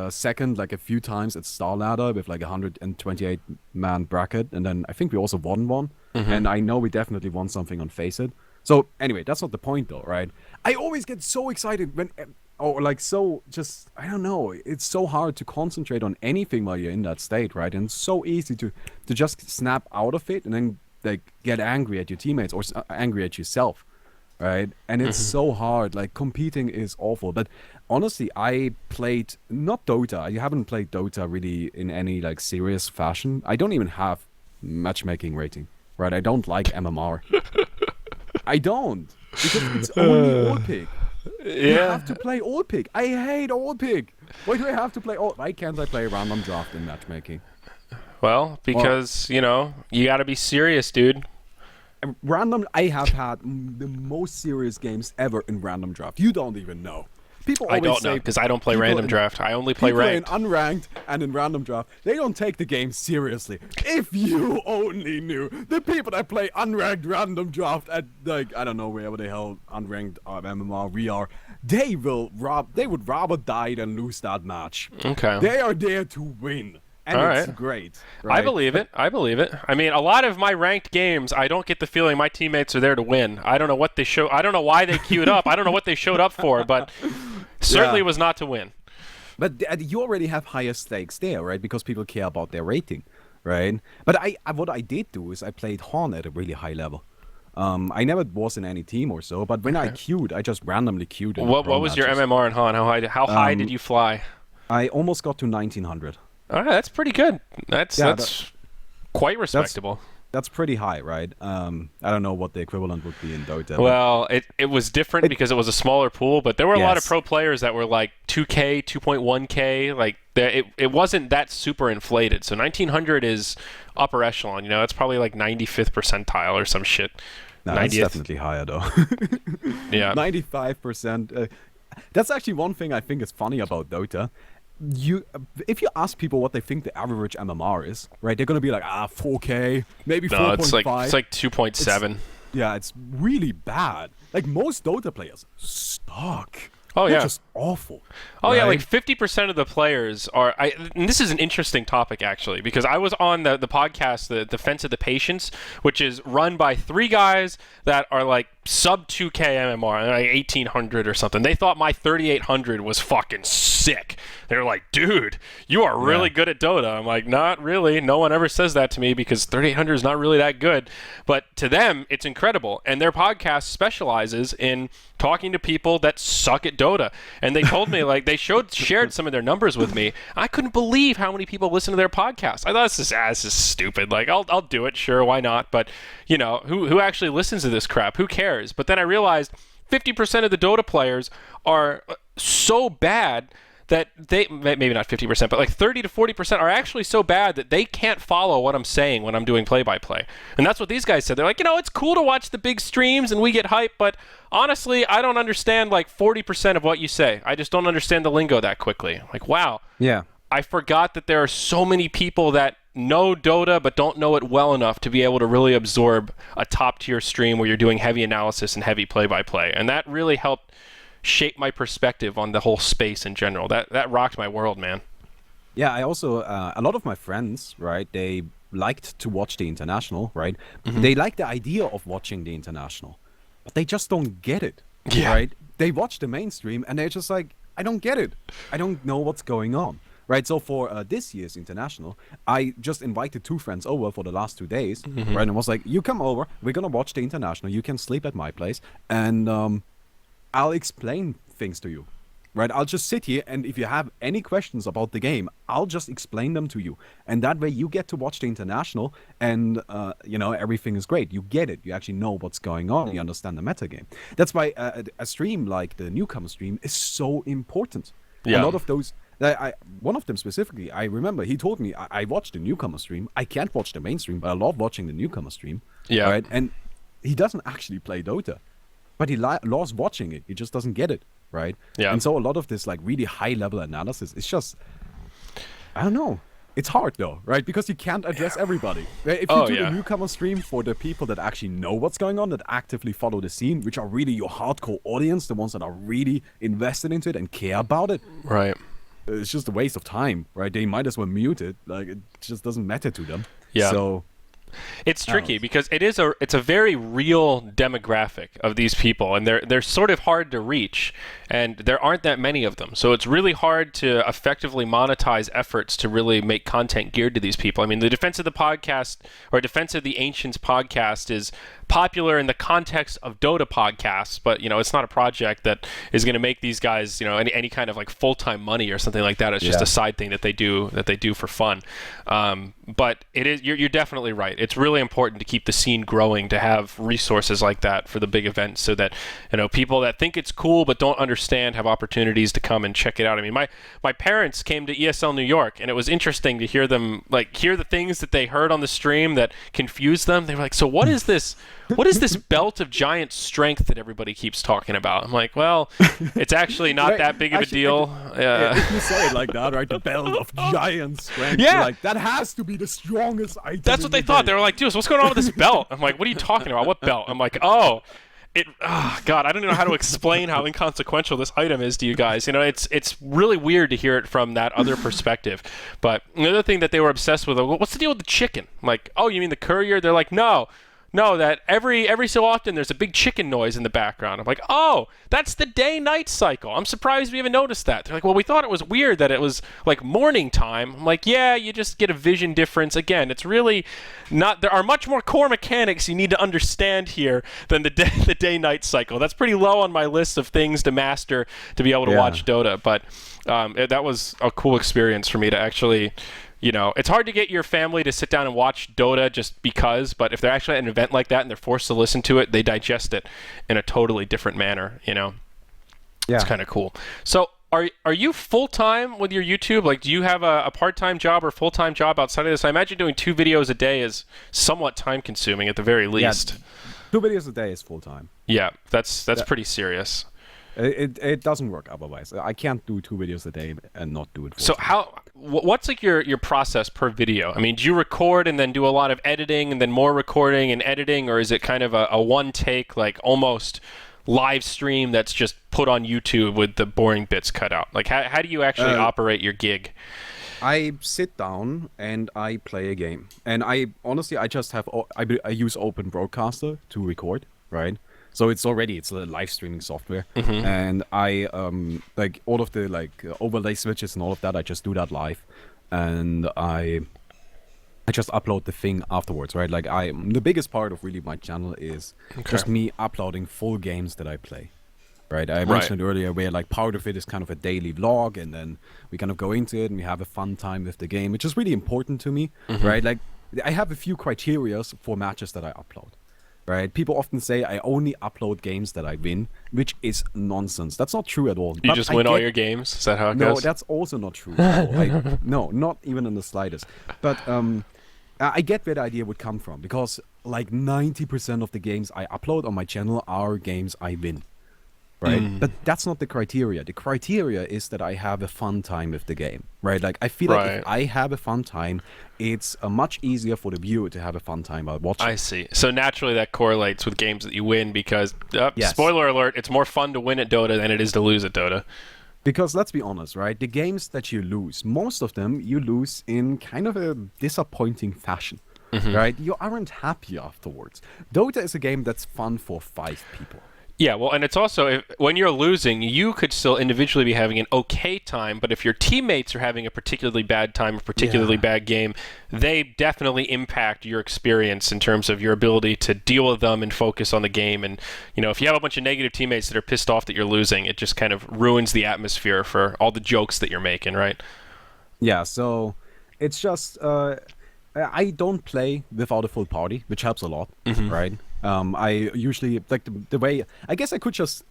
second like a few times at Star Ladder with like a 128-man bracket, and then I think we also won one. And I know we definitely won something on Face It. So anyway, that's not the point though, right? I always get so excited when, or like so just, I don't know, it's so hard to concentrate on anything while you're in that state, right? And it's so easy to just snap out of it and then like get angry at your teammates or angry at yourself, right? And it's so hard, like competing is awful. But honestly, I played, not Dota, I haven't played Dota really in any like serious fashion. I don't even have matchmaking rating, right? I don't like MMR. I don't, because it's only all pick. You have to play all pick. I hate all pick. Why do I have to play all? Why can't I play random draft in matchmaking? Well, because you know you got to be serious, dude. Random. I have had the most serious games ever in random draft. You don't even know. People always I don't know because I don't play random draft. I only play ranked. In unranked and in random draft, they don't take the game seriously. If you only knew the people that play unranked random draft at like I don't know wherever the hell unranked MMR we are, they would rather die than lose that match. Okay. They are there to win. And it's great. Right? I believe it. I mean, a lot of my ranked games, I don't get the feeling my teammates are there to win. I don't know what they show. I don't know why they queued up. I don't know what they showed up for, but certainly was not to win. But you already have higher stakes there, right? Because people care about their rating, right? But what I did do is I played Horn at a really high level. I never was in any team or so, but when I queued, I just randomly queued. What was your MMR in Han? How high did you fly? I almost got to 1900. All right, that's pretty good. That's quite respectable. That's pretty high, right? I don't know what the equivalent would be in Dota. Well, it was different because it was a smaller pool, but there were a lot of pro players that were like 2K, 2.1K. Like it wasn't that super inflated. So 1900 is upper echelon. You know, it's probably like 95th percentile or some shit. No, that's definitely higher though. Yeah, 95%. That's actually one thing I think is funny about Dota. If you ask people what they think the average MMR is, right, they're gonna be like 4K, maybe 4.5. It's like 2.7. Yeah, it's really bad. Like most Dota players suck. Oh They're yeah, just awful. Oh right? yeah, like 50% of the players are. And this is an interesting topic actually, because I was on the podcast, the Defense of the Patience, which is run by 3 guys that are like sub 2K MMR, like 1800 or something. They thought my 3800 was fucking sick. They were like, dude, you are really good at Dota. I'm like, not really. No one ever says that to me because 3800 is not really that good. But to them, it's incredible. And their podcast specializes in talking to people that suck at Dota. And they told me, like, they shared some of their numbers with me. I couldn't believe how many people listen to their podcast. I thought, this is stupid. Like, I'll do it. Sure, why not? But, you know, who actually listens to this crap? Who cares? But then I realized 50% of the Dota players are so bad that they, maybe not 50%, but like 30 to 40% are actually so bad that they can't follow what I'm saying when I'm doing play-by-play. And that's what these guys said. They're like, you know, it's cool to watch the big streams and we get hype, but honestly, I don't understand like 40% of what you say. I just don't understand the lingo that quickly. Like, wow. Yeah. I forgot that there are so many people that know Dota but don't know it well enough to be able to really absorb a top-tier stream where you're doing heavy analysis and heavy play-by-play. And that really helped shape my perspective on the whole space in general. That rocked my world, man. Yeah, I also a lot of my friends, right, they liked to watch the international, right? Mm-hmm. They like the idea of watching the international, but they just don't get it, right? They watch the mainstream and they're just like, I don't get it. I don't know what's going on, right? So for this year's international, I just invited 2 friends over for the last 2 days, right? And was like, you come over, we're gonna watch the international. You can sleep at my place, and I'll explain things to you. Right, I'll just sit here, and if you have any questions about the game, I'll just explain them to you. And that way you get to watch the international, and, everything is great. You get it. You actually know what's going on. You understand the metagame. That's why a stream like the newcomer stream is so important. Yeah. A lot of those... one of them specifically, I remember, he told me, I watched the newcomer stream. I can't watch the main stream, but I love watching the newcomer stream. Yeah. Right? And he doesn't actually play Dota. But he loves watching it. He just doesn't get it. Right? Yeah. And so a lot of this like really high level analysis is just, I don't know. It's hard though, right? Because you can't address everybody. If you do the newcomer stream for the people that actually know what's going on, that actively follow the scene, which are really your hardcore audience, the ones that are really invested into it and care about it. Right. It's just a waste of time, right? They might as well mute it. Like, it just doesn't matter to them. Yeah. So it's tricky because it's a very real demographic of these people, and they're sort of hard to reach, and there aren't that many of them. So it's really hard to effectively monetize efforts to really make content geared to these people. I mean, the Defense of the Podcast or Defense of the Ancients podcast is popular in the context of Dota podcasts, but it's not a project that is going to make these guys any kind of like full-time money or something like that. It's just a side thing that they do for fun. But it is you're definitely right. It's really important to keep the scene growing, to have resources like that for the big events, so that people that think it's cool but don't understand have opportunities to come and check it out. I mean, my parents came to ESL New York, and it was interesting to hear them hear the things that they heard on the stream that confused them. They were like, "So what is this? What is this belt of giant strength that everybody keeps talking about?" I'm like, well, it's actually not that big of a deal. If you say it like that, right? The belt of giant strength. Yeah. Like, that has to be the strongest item. That's what they thought. They were like, dude, so what's going on with this belt? I'm like, what are you talking about? What belt? I'm like, God, I don't even know how to explain how inconsequential this item is to you guys. It's really weird to hear it from that other perspective. But another thing that they were obsessed with, what's the deal with the chicken? I'm like, oh, you mean the courier? They're like, no, that every so often there's a big chicken noise in the background. I'm like, oh, that's the day-night cycle. I'm surprised we even noticed that. They're like, well, we thought it was weird that it was like morning time. I'm like, yeah, you just get a vision difference. Again, it's really not. There are much more core mechanics you need to understand here than the day-night cycle. That's pretty low on my list of things to master to be able to watch Dota. But that was a cool experience for me to actually. It's hard to get your family to sit down and watch Dota just because, but if they're actually at an event like that and they're forced to listen to it, they digest it in a totally different manner, Yeah. It's kind of cool. So are you full-time with your YouTube? Like, do you have a part-time job or full-time job outside of this? I imagine doing 2 videos a day is somewhat time-consuming at the very least. Yeah, 2 videos a day is full-time. Yeah, that's pretty serious. It doesn't work otherwise. I can't do 2 videos a day and not do it. So what's like your process per video? I mean, do you record and then do a lot of editing and then more recording and editing, or is it kind of a one take, like almost live stream that's just put on YouTube with the boring bits cut out? Like how do you actually operate your gig? I sit down and I play a game, and I just have I use Open Broadcaster to record, right? So it's a live streaming software, and I like all of the overlay switches and all of that. I just do that live, and I just upload the thing afterwards, right? Like the biggest part of really my channel is just me uploading full games that I play, right? I mentioned earlier where like part of it is kind of a daily vlog, and then we kind of go into it and we have a fun time with the game, which is really important to me, right? Like I have a few criteria for matches that I upload. Right? People often say I only upload games that I win, which is nonsense. That's not true at all. You just win all your games? Is that how it goes? No, that's also not true at all. No, not even in the slightest. But I get where the idea would come from, because like 90% of the games I upload on my channel are games I win. Right? But that's not the criteria. The criteria is that I have a fun time with the game, right? Like I feel like if I have a fun time, it's much easier for the viewer to have a fun time while watching. I see. So naturally that correlates with games that you win, because spoiler alert, it's more fun to win at Dota than it is to lose at Dota. Because let's be honest, right? The games that you lose, most of them you lose in kind of a disappointing fashion. Right? You aren't happy afterwards. Dota is a game that's fun for 5 people. Yeah, well, and it's also when you're losing, you could still individually be having an okay time, but if your teammates are having a particularly bad time, a particularly bad game, they definitely impact your experience in terms of your ability to deal with them and focus on the game. And if you have a bunch of negative teammates that are pissed off that you're losing, it just kind of ruins the atmosphere for all the jokes that you're making, right? Yeah, so it's just I don't play without a full party, which helps a lot, right? I usually like the way I guess I could just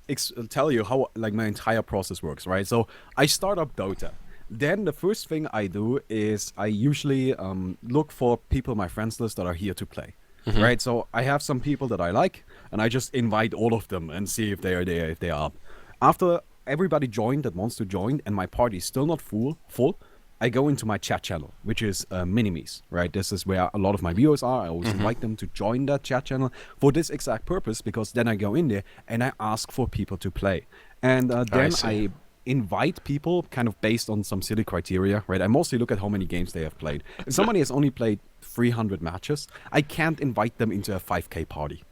tell you how like my entire process works, right? So I start up Dota. Then the first thing I do is I usually look for people in my friends list that are here to play, right? So I have some people that I like, and I just invite all of them and see if they are there, if they are up. After everybody joined that wants to join, and my party is still not full, I go into my chat channel, which is Minimes, right? This is where a lot of my viewers are. I always invite them to join that chat channel for this exact purpose, because then I go in there and I ask for people to play. And then I invite people kind of based on some silly criteria, right? I mostly look at how many games they have played. If somebody has only played 300 matches, I can't invite them into a 5K party.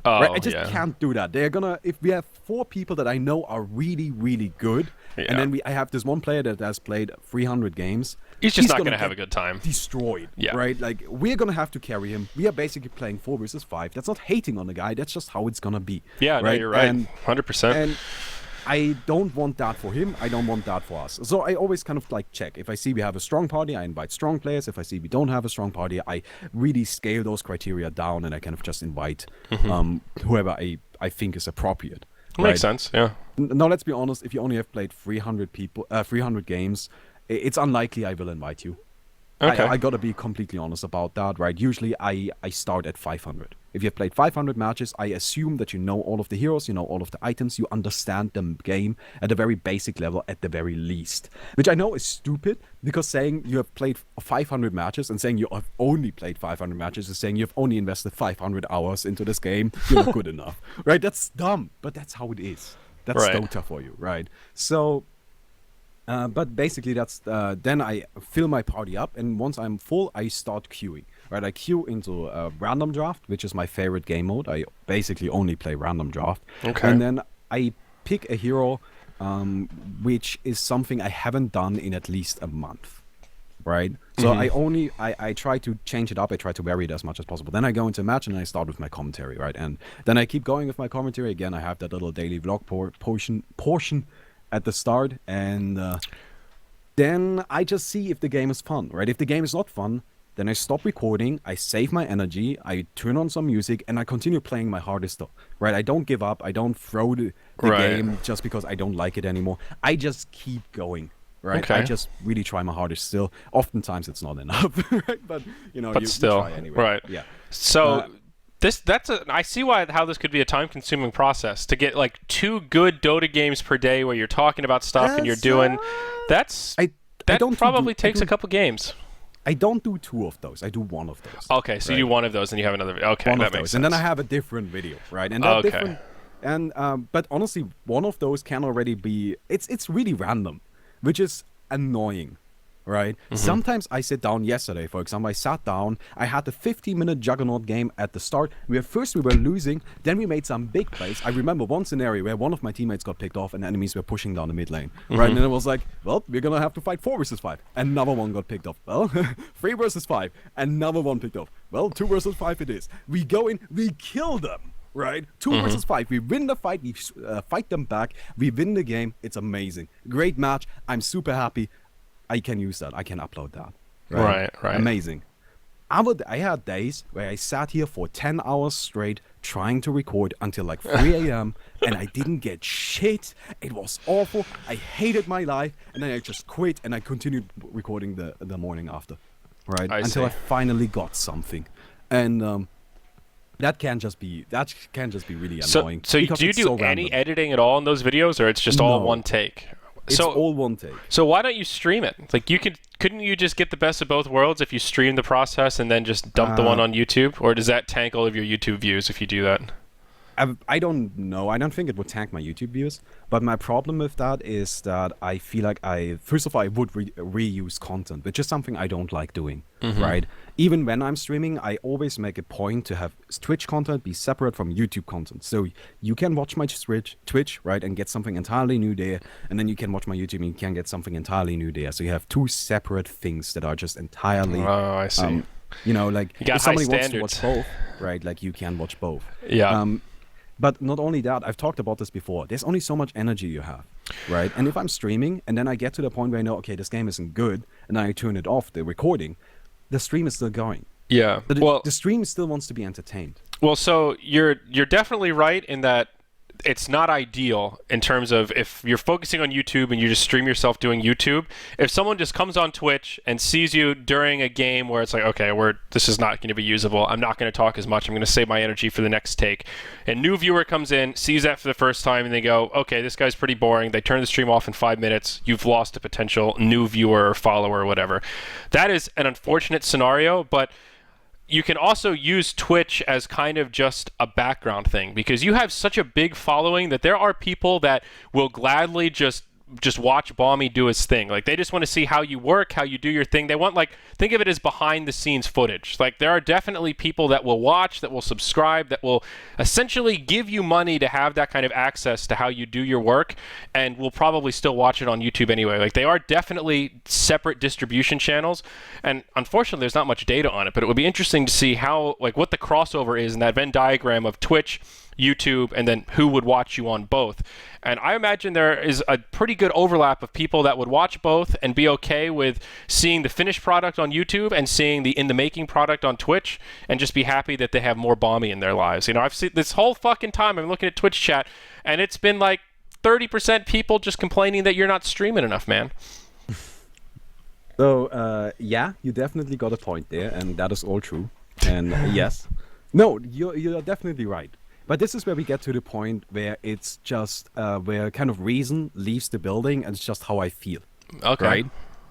Right? I just can't do that. They're gonna, if we have 4 people that I know are really, really good, and then I have this one player that has played 300 games, he's just not gonna have a good time. Destroyed, right? Like, we're gonna have to carry him. We are basically playing 4 versus 5. That's not hating on the guy. That's just how it's gonna be. Yeah, right? No, you're right. 100%. And I don't want that for him. I don't want that for us. So I always kind of like check. If I see we have a strong party, I invite strong players. If I see we don't have a strong party, I really scale those criteria down, and I kind of just invite whoever I think is appropriate. Right? Makes sense, yeah. Now, let's be honest. If you only have played 300 games, it's unlikely I will invite you. Okay. I gotta be completely honest about that, right? Usually I start at 500. If you've played 500 matches, I assume that you know all of the heroes, you know all of the items, you understand the game at a very basic level at the very least. Which I know is stupid, because saying you have played 500 matches and saying you have only played 500 matches is saying you've only invested 500 hours into this game, you're not good enough, right? That's dumb, but that's how it is. That's Dota for you, right? So... but basically that's then I fill my party up, and once I'm full, I start queuing. Right, I queue into random draft, which is my favorite game mode. I basically only play random draft, and then I pick a hero, which is something I haven't done in at least a month. Right, so I try to change it up. I try to vary it as much as possible. Then I go into a match and I start with my commentary. Right, and then I keep going with my commentary. Again, I have that little daily vlog portion at the start, and then I just see if the game is fun, right? If the game is not fun, then I stop recording, I save my energy, I turn on some music, and I continue playing my hardest stuff, right? I don't give up, I don't throw the game just because I don't like it anymore. I just keep going, right? I just really try my hardest still. Oftentimes it's not enough, right? But, you try anyway. Right. Yeah. So... I see how this could be a time-consuming process to get like 2 good Dota games per day where you're talking about stuff and you're doing. That probably takes a couple games. I don't do 2 of those. I do 1 of those. Okay, so you do 1 of those and you have another video. Okay, that makes sense. And then I have a different video, right? And that different. And but honestly, 1 of those can already be. It's really random, which is annoying. Right? Sometimes I sit down. Yesterday, for example, I sat down. I had a 15-minute juggernaut game at the start. First we were losing, then we made some big plays. I remember one scenario where one of my teammates got picked off and enemies were pushing down the mid lane. Right? And then it was like, well, we're gonna have to fight 4 versus 5. Another one got picked off. Well, 3 versus 5. Another one picked off. Well, 2 versus 5 it is. We go in, we kill them. Right? 2 versus 5. We win the fight. We fight them back. We win the game. It's amazing. Great match. I'm super happy. I can use that. I can upload that. Right. Amazing. I had days where I sat here for 10 hours straight trying to record until like 3 a.m. and I didn't get shit. It was awful. I hated my life. And then I just quit and I continued recording the morning after. Right? Until I finally got something. And that can just be really annoying. So do you do any editing at all in those videos, or it's just all one take? It's all one take. So why don't you stream it? Like couldn't you just get the best of both worlds if you stream the process and then just dump the one on YouTube? Or does that tank all of your YouTube views if you do that? I don't know. I don't think it would tank my YouTube views. But my problem with that is that I feel like first of all, I would reuse content, which is something I don't like doing, right? Even when I'm streaming, I always make a point to have Twitch content be separate from YouTube content. So you can watch my Twitch, right, and get something entirely new there. And then you can watch my YouTube and you can get something entirely new there. So you have two separate things that are just entirely... Oh, I see. Like if somebody wants to watch both, right, like you can watch both. Yeah. But not only that, I've talked about this before. There's only so much energy you have, right? And if I'm streaming and then I get to the point where I know, okay, this game isn't good, and then I turn it off, the recording, the stream is still going. Yeah. The stream still wants to be entertained. Well, so you're definitely right in that it's not ideal in terms of if you're focusing on YouTube and you just stream yourself doing YouTube. If someone just comes on Twitch and sees you during a game where it's like, okay, this is not going to be usable. I'm not going to talk as much. I'm going to save my energy for the next take. A new viewer comes in, sees that for the first time, and they go, okay, this guy's pretty boring. They turn the stream off in 5 minutes. You've lost a potential new viewer or follower or whatever. That is an unfortunate scenario, but you can also use Twitch as kind of just a background thing because you have such a big following that there are people that will gladly just watch Baumi do his thing. Like they just want to see how you work, how you do your thing. They want think of it as behind the scenes footage. Like there are definitely people that will watch, that will subscribe, that will essentially give you money to have that kind of access to how you do your work and will probably still watch it on YouTube anyway. Like they are definitely separate distribution channels and unfortunately there's not much data on it, but it would be interesting to see how what the crossover is in that Venn diagram of Twitch, YouTube, and then who would watch you on both. And I imagine there is a pretty good overlap of people that would watch both and be okay with seeing the finished product on YouTube and seeing the in the making product on Twitch and just be happy that they have more Baumi in their lives. I've seen this whole fucking time I'm looking at Twitch chat and it's been like 30% people just complaining that you're not streaming enough, man. So, yeah, you definitely got a point there, and that is all true. And yes. No, you're definitely right. But this is where we get to the point where it's just where kind of reason leaves the building and it's just how I feel. Okay.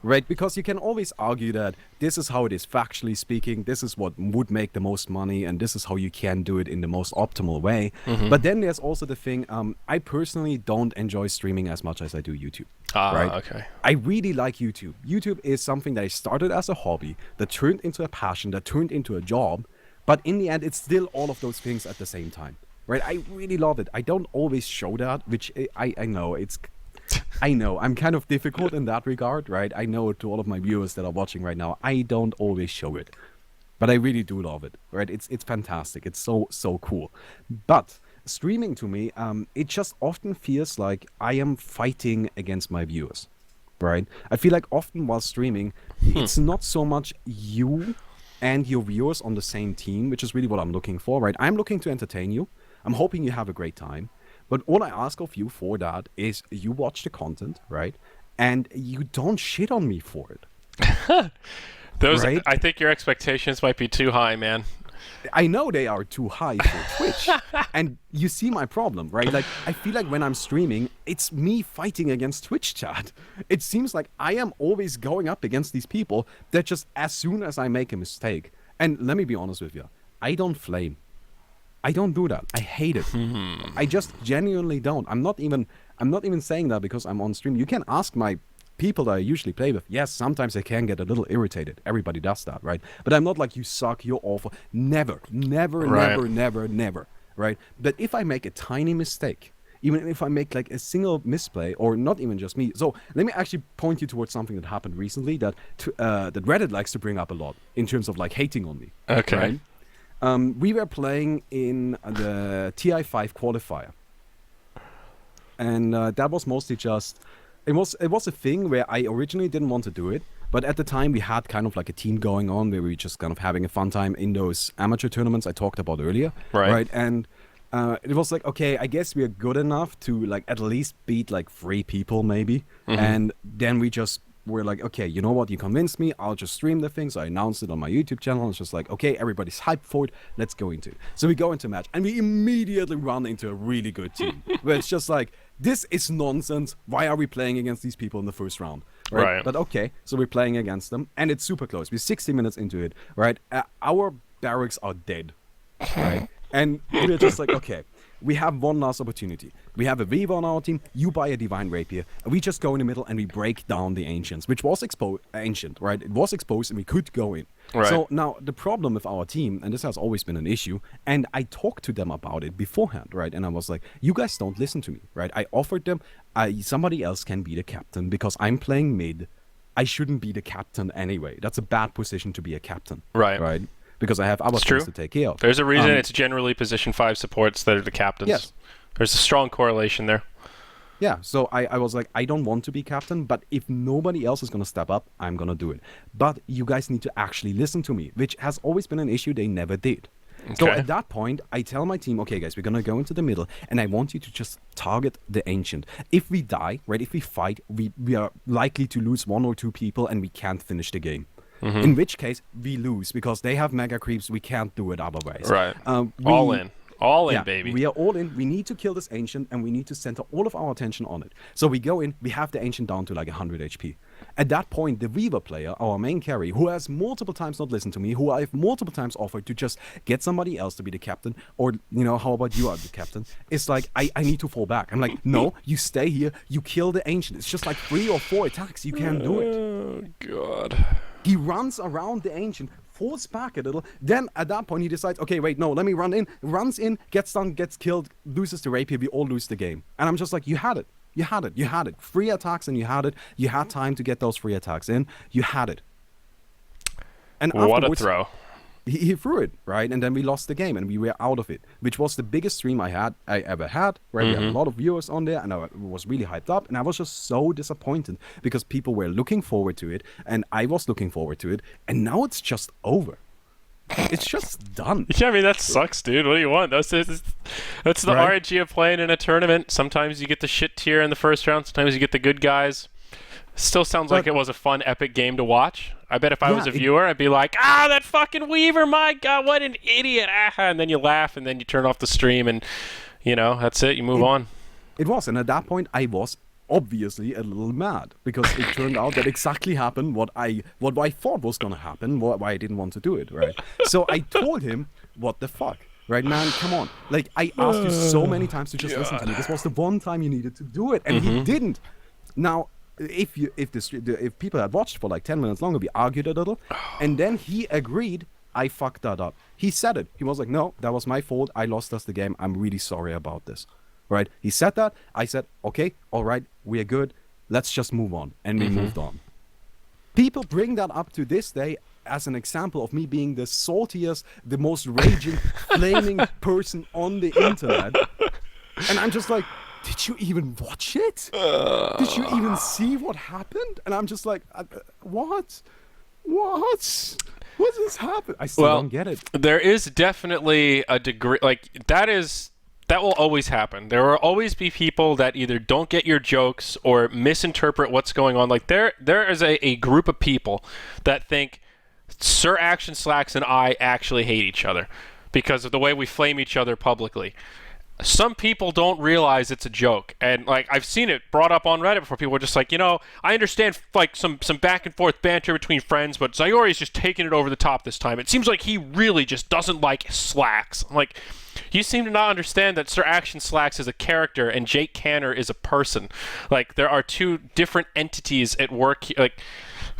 Right? Because you can always argue that this is how it is factually speaking, this is what would make the most money, and this is how you can do it in the most optimal way. But then there's also the thing, I personally don't enjoy streaming as much as I do YouTube. Right? Okay. I really like YouTube. YouTube is something that I started as a hobby, that turned into a passion, that turned into a job. But in the end, it's still all of those things at the same time, right? I really love it. I don't always show that, which I know I know I'm kind of difficult in that regard, right? I know to all of my viewers that are watching right now, I don't always show it, but I really do love it, right? It's fantastic. It's so cool. But streaming to me, it just often feels like I am fighting against my viewers, right? I feel like often while streaming, it's not so much you and your viewers on the same team, which is really what I'm looking for, right? I'm looking to entertain you. I'm hoping you have a great time. But all I ask of you for that is you watch the content, right? And you don't shit on me for it. Right? I think your expectations might be too high, man. I know they are too high for Twitch. And you see my problem, right? Like, I feel like when I'm streaming, it's me fighting against Twitch chat. It seems like I am always going up against these people that just as soon as I make a mistake, and let me be honest with you, I don't flame. I don't do that. I hate it. I just genuinely don't. I'm not even saying that because I'm on stream. You can ask my people that I usually play with. Yes, sometimes I can get a little irritated. Everybody does that, right? But I'm not like, you suck, you're awful. Never, right? But if I make a tiny mistake, even if I make like a single misplay, or not even just me. So let me actually point you towards something that happened recently that Reddit likes to bring up a lot in terms of like hating on me. Okay. Right? We were playing in the TI5 qualifier, and that was mostly just it was a thing where I originally didn't want to do it, but at the time we had kind of like a team going on where we were just kind of having a fun time in those amateur tournaments I talked about earlier, right? And it was like, okay, I guess we are good enough to like at least beat like 3 people maybe, and then we're like, okay, you know what? You convinced me. I'll just stream the thing. So I announced it on my YouTube channel. It's just like, okay, everybody's hyped for it. Let's go into it. So we go into a match, and we immediately run into a really good team. Where it's just like, this is nonsense. Why are we playing against these people in the first round? Right? But okay, so we're playing against them, and it's super close. We're 60 minutes into it, right? Our barracks are dead, right? And we're just like, okay. we have one last opportunity. We have a Weaver on our team, you buy a Divine Rapier, and we just go in the middle and we break down the Ancients, which was ancient, right? It was exposed and we could go in. Right. So now the problem with our team, and this has always been an issue, and I talked to them about it beforehand, right? And I was like, you guys don't listen to me, right? I offered them, somebody else can be the captain because I'm playing mid. I shouldn't be the captain anyway. That's a bad position to be a captain. Right? Because I have other things to take care of. There's a reason it's generally position 5 supports that are the captains. Yes. There's a strong correlation there. Yeah, so I was like, I don't want to be captain, but if nobody else is going to step up, I'm going to do it. But you guys need to actually listen to me, which has always been an issue they never did. Okay. So at that point, I tell my team, okay, guys, we're going to go into the middle, and I want you to just target the Ancient. If we die, right, if we fight, we are likely to lose 1 or 2 people, and we can't finish the game. Mm-hmm. In which case, we lose, because they have mega creeps, we can't do it otherwise. Right. All in. All in, baby. We are all in. We need to kill this Ancient, and we need to center all of our attention on it. So we go in, we have the Ancient down to like 100 HP. At that point, the Weaver player, our main carry, who has multiple times not listened to me, who I've multiple times offered to just get somebody else to be the captain, or, you know, how about you are the captain? It's like, I need to fall back. I'm like, no, you stay here, you kill the Ancient. It's just like 3 or 4 attacks. You can't do it. Oh, God. He runs around the Ancient, falls back a little. Then at that point, he decides, okay, wait, no, let me run in. Runs in, gets stunned, gets killed, loses the Rapier. We all lose the game. And I'm just like, you had it. You had it. You had it. 3 attacks and you had it. You had time to get those 3 attacks in. You had it. And what a throw. He threw it, right? And then we lost the game and we were out of it, which was the biggest stream I ever had, right? We had a lot of viewers on there and I was really hyped up, and I was just so disappointed because people were looking forward to it and I was looking forward to it, and now it's just over. It's just done. Yeah, I mean, that sucks, dude. What do you want? That's the right? RNG of playing in a tournament. Sometimes you get the shit tier in the first round. Sometimes you get the good guys. Still sounds like it was a fun, epic game to watch. I bet if I was a viewer, I'd be like, that fucking Weaver, my God, what an idiot. And then you laugh, and then you turn off the stream, and, you know, that's it. You move on. It was, and at that point, I was obviously a little mad, because it turned out that exactly happened what I thought was going to happen, why I didn't want to do it, right? So I told him, what the fuck? Right, man, come on. Like, I asked you so many times to just listen to me. This was the one time you needed to do it, and he didn't. Now, if people had watched for like 10 minutes longer, we argued a little, and then he agreed I fucked that up. He said it. He was like, no, that was my fault. I lost us the game. I'm really sorry about this. Right? He said that. I said, okay, all right, we're good. Let's just move on. And we moved on. People bring that up to this day as an example of me being the saltiest, the most raging, flaming person on the internet. And I'm just like, did you even watch it? Did you even see what happened? And I'm just like, what? What just happened? I still don't get it. There is definitely a degree, like, that will always happen. There will always be people that either don't get your jokes or misinterpret what's going on. Like, there is a group of people that think Sir Action Slacks and I actually hate each other because of the way we flame each other publicly. Some people don't realize it's a joke, and like I've seen it brought up on Reddit before. People are just like, I understand like some back and forth banter between friends, but Zyori's just taking it over the top this time. It seems like he really just doesn't like Slacks. I'm like, you seem to not understand that Sir Action Slacks is a character and Jake Canner is a person. Like, there are 2 different entities at work. Like,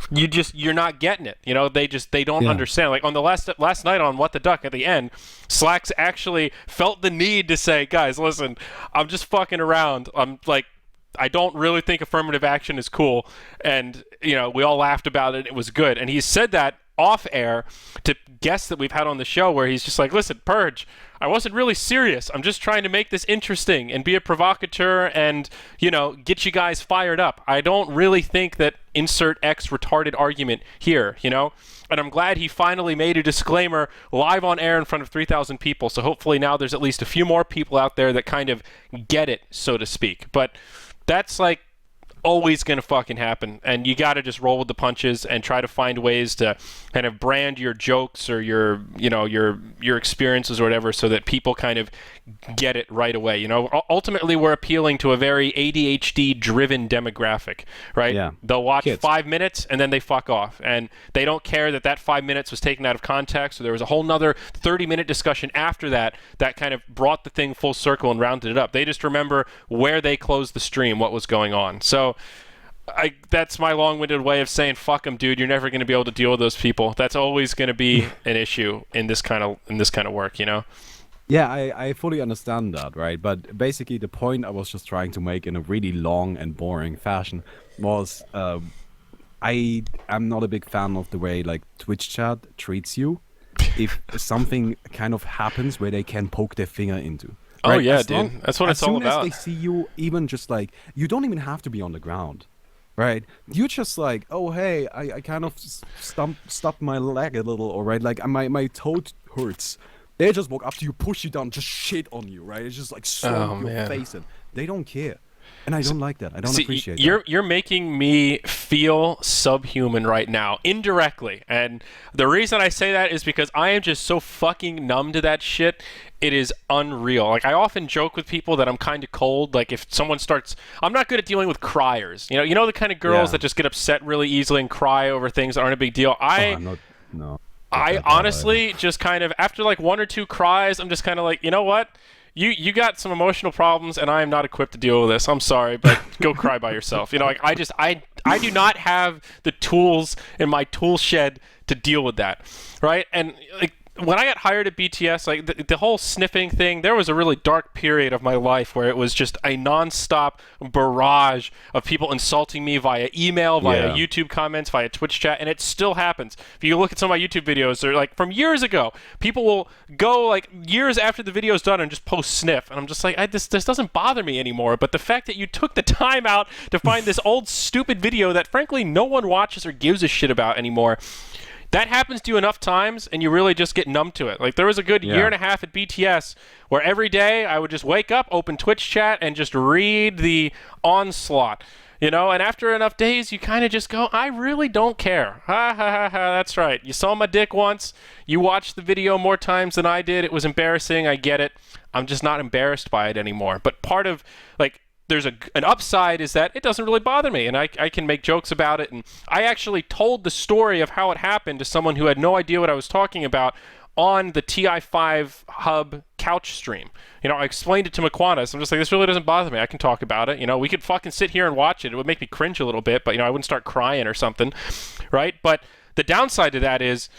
you're not getting it. They don't understand. Like, on the last night on What the Duck, at the end, Slacks actually felt the need to say, guys, listen, I'm just fucking around. I'm like, I don't really think affirmative action is cool. And, we all laughed about it. It was good. And he said that off air to guests that we've had on the show, where he's just like, listen, Purge, I wasn't really serious. I'm just trying to make this interesting and be a provocateur and, get you guys fired up. I don't really think that insert X retarded argument here, And I'm glad he finally made a disclaimer live on air in front of 3,000 people. So hopefully now there's at least a few more people out there that kind of get it, so to speak. But that's like, always going to fucking happen, and you got to just roll with the punches and try to find ways to kind of brand your jokes or your experiences or whatever so that people kind of get it right away. Ultimately we're appealing to a very ADHD driven demographic, right? Yeah. They'll watch Kids. 5 minutes and then they fuck off, and they don't care that 5 minutes was taken out of context, or there was a whole nother 30-minute discussion after that kind of brought the thing full circle and rounded it up. They just remember where they closed the stream, what was going on. So that's my long-winded way of saying, fuck them, dude. You're never going to be able to deal with those people. That's always going to be an issue in this kind of work, Yeah, I fully understand that, right? But basically, the point I was just trying to make in a really long and boring fashion was, I am not a big fan of the way like Twitch chat treats you. If something kind of happens where they can poke their finger into. Right? Oh yeah, dude. That's what it's all about. As soon as they see you, even just like, you don't even have to be on the ground. Right, you're just like, oh hey, I kind of stubbed my leg a little, or right, like my toe hurts. They just walk up to you, push you down, just shit on you, right? It's just like slam your face in. They don't care, and I don't like that. I don't appreciate that. You're making me feel subhuman right now, indirectly, and the reason I say that is because I am just so fucking numb to that shit. It is unreal. Like, I often joke with people that I'm kind of cold. Like, if someone starts... I'm not good at dealing with criers. You know the kind of girls that just get upset really easily and cry over things that aren't a big deal. I honestly just kind of, after like 1 or 2 cries, I'm just kind of like, you know what? You got some emotional problems, and I am not equipped to deal with this. I'm sorry, but go cry by yourself. Like, I do not have the tools in my tool shed to deal with that, right? And like, when I got hired at BTS, like the whole sniffing thing, there was a really dark period of my life where it was just a nonstop barrage of people insulting me via email, via YouTube comments, via Twitch chat, and it still happens. If you look at some of my YouTube videos, they're like from years ago. People will go like years after the video's done and just post sniff, and I'm just like, this doesn't bother me anymore. But the fact that you took the time out to find this old stupid video that frankly no one watches or gives a shit about anymore. That happens to you enough times, and you really just get numb to it. Like, there was a good year and a half at BTS where every day I would just wake up, open Twitch chat, and just read the onslaught. And after enough days, you kind of just go, I really don't care. Ha, ha, ha, ha, that's right. You saw my dick once. You watched the video more times than I did. It was embarrassing. I get it. I'm just not embarrassed by it anymore. But part of, like, there's an upside is that it doesn't really bother me, and I can make jokes about it. And I actually told the story of how it happened to someone who had no idea what I was talking about on the TI5 Hub couch stream. I explained it to Makwana. I'm just like, this really doesn't bother me. I can talk about it. We could fucking sit here and watch it. It would make me cringe a little bit, but I wouldn't start crying or something, right? But the downside to that is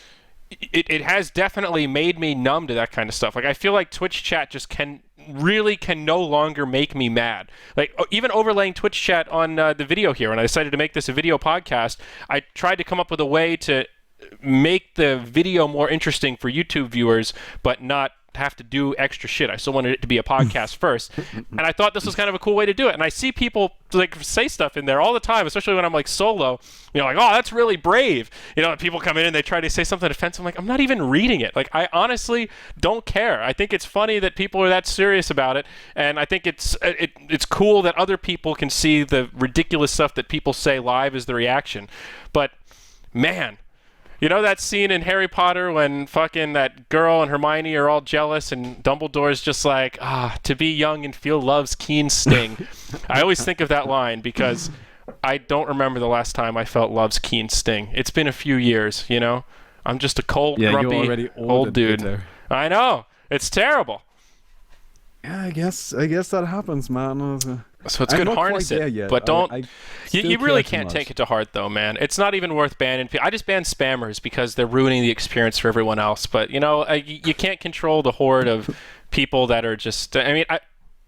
it has definitely made me numb to that kind of stuff. Like, I feel like Twitch chat just can no longer make me mad. Like, even overlaying Twitch chat on the video here, when I decided to make this a video podcast, I tried to come up with a way to make the video more interesting for YouTube viewers, but not have to do extra shit. I still wanted it to be a podcast first, and I thought this was kind of a cool way to do it. And I see people like say stuff in there all the time, especially when I'm like solo. Like, oh, that's really brave. People come in and they try to say something offensive. I'm like, I'm not even reading it. Like, I honestly don't care. I think it's funny that people are that serious about it, and I think it's cool that other people can see the ridiculous stuff that people say live as the reaction. But man. That scene in Harry Potter when fucking that girl and Hermione are all jealous and Dumbledore's just like, to be young and feel love's keen sting. I always think of that line because I don't remember the last time I felt love's keen sting. It's been a few years, I'm just a cold, grumpy old dude. I know. It's terrible. Yeah, I guess that happens, man. So it's good to harness it, but don't. You really can't take it to heart, though, man. It's not even worth banning. I just ban spammers because they're ruining the experience for everyone else. But you can't control the horde of people that are just. I mean,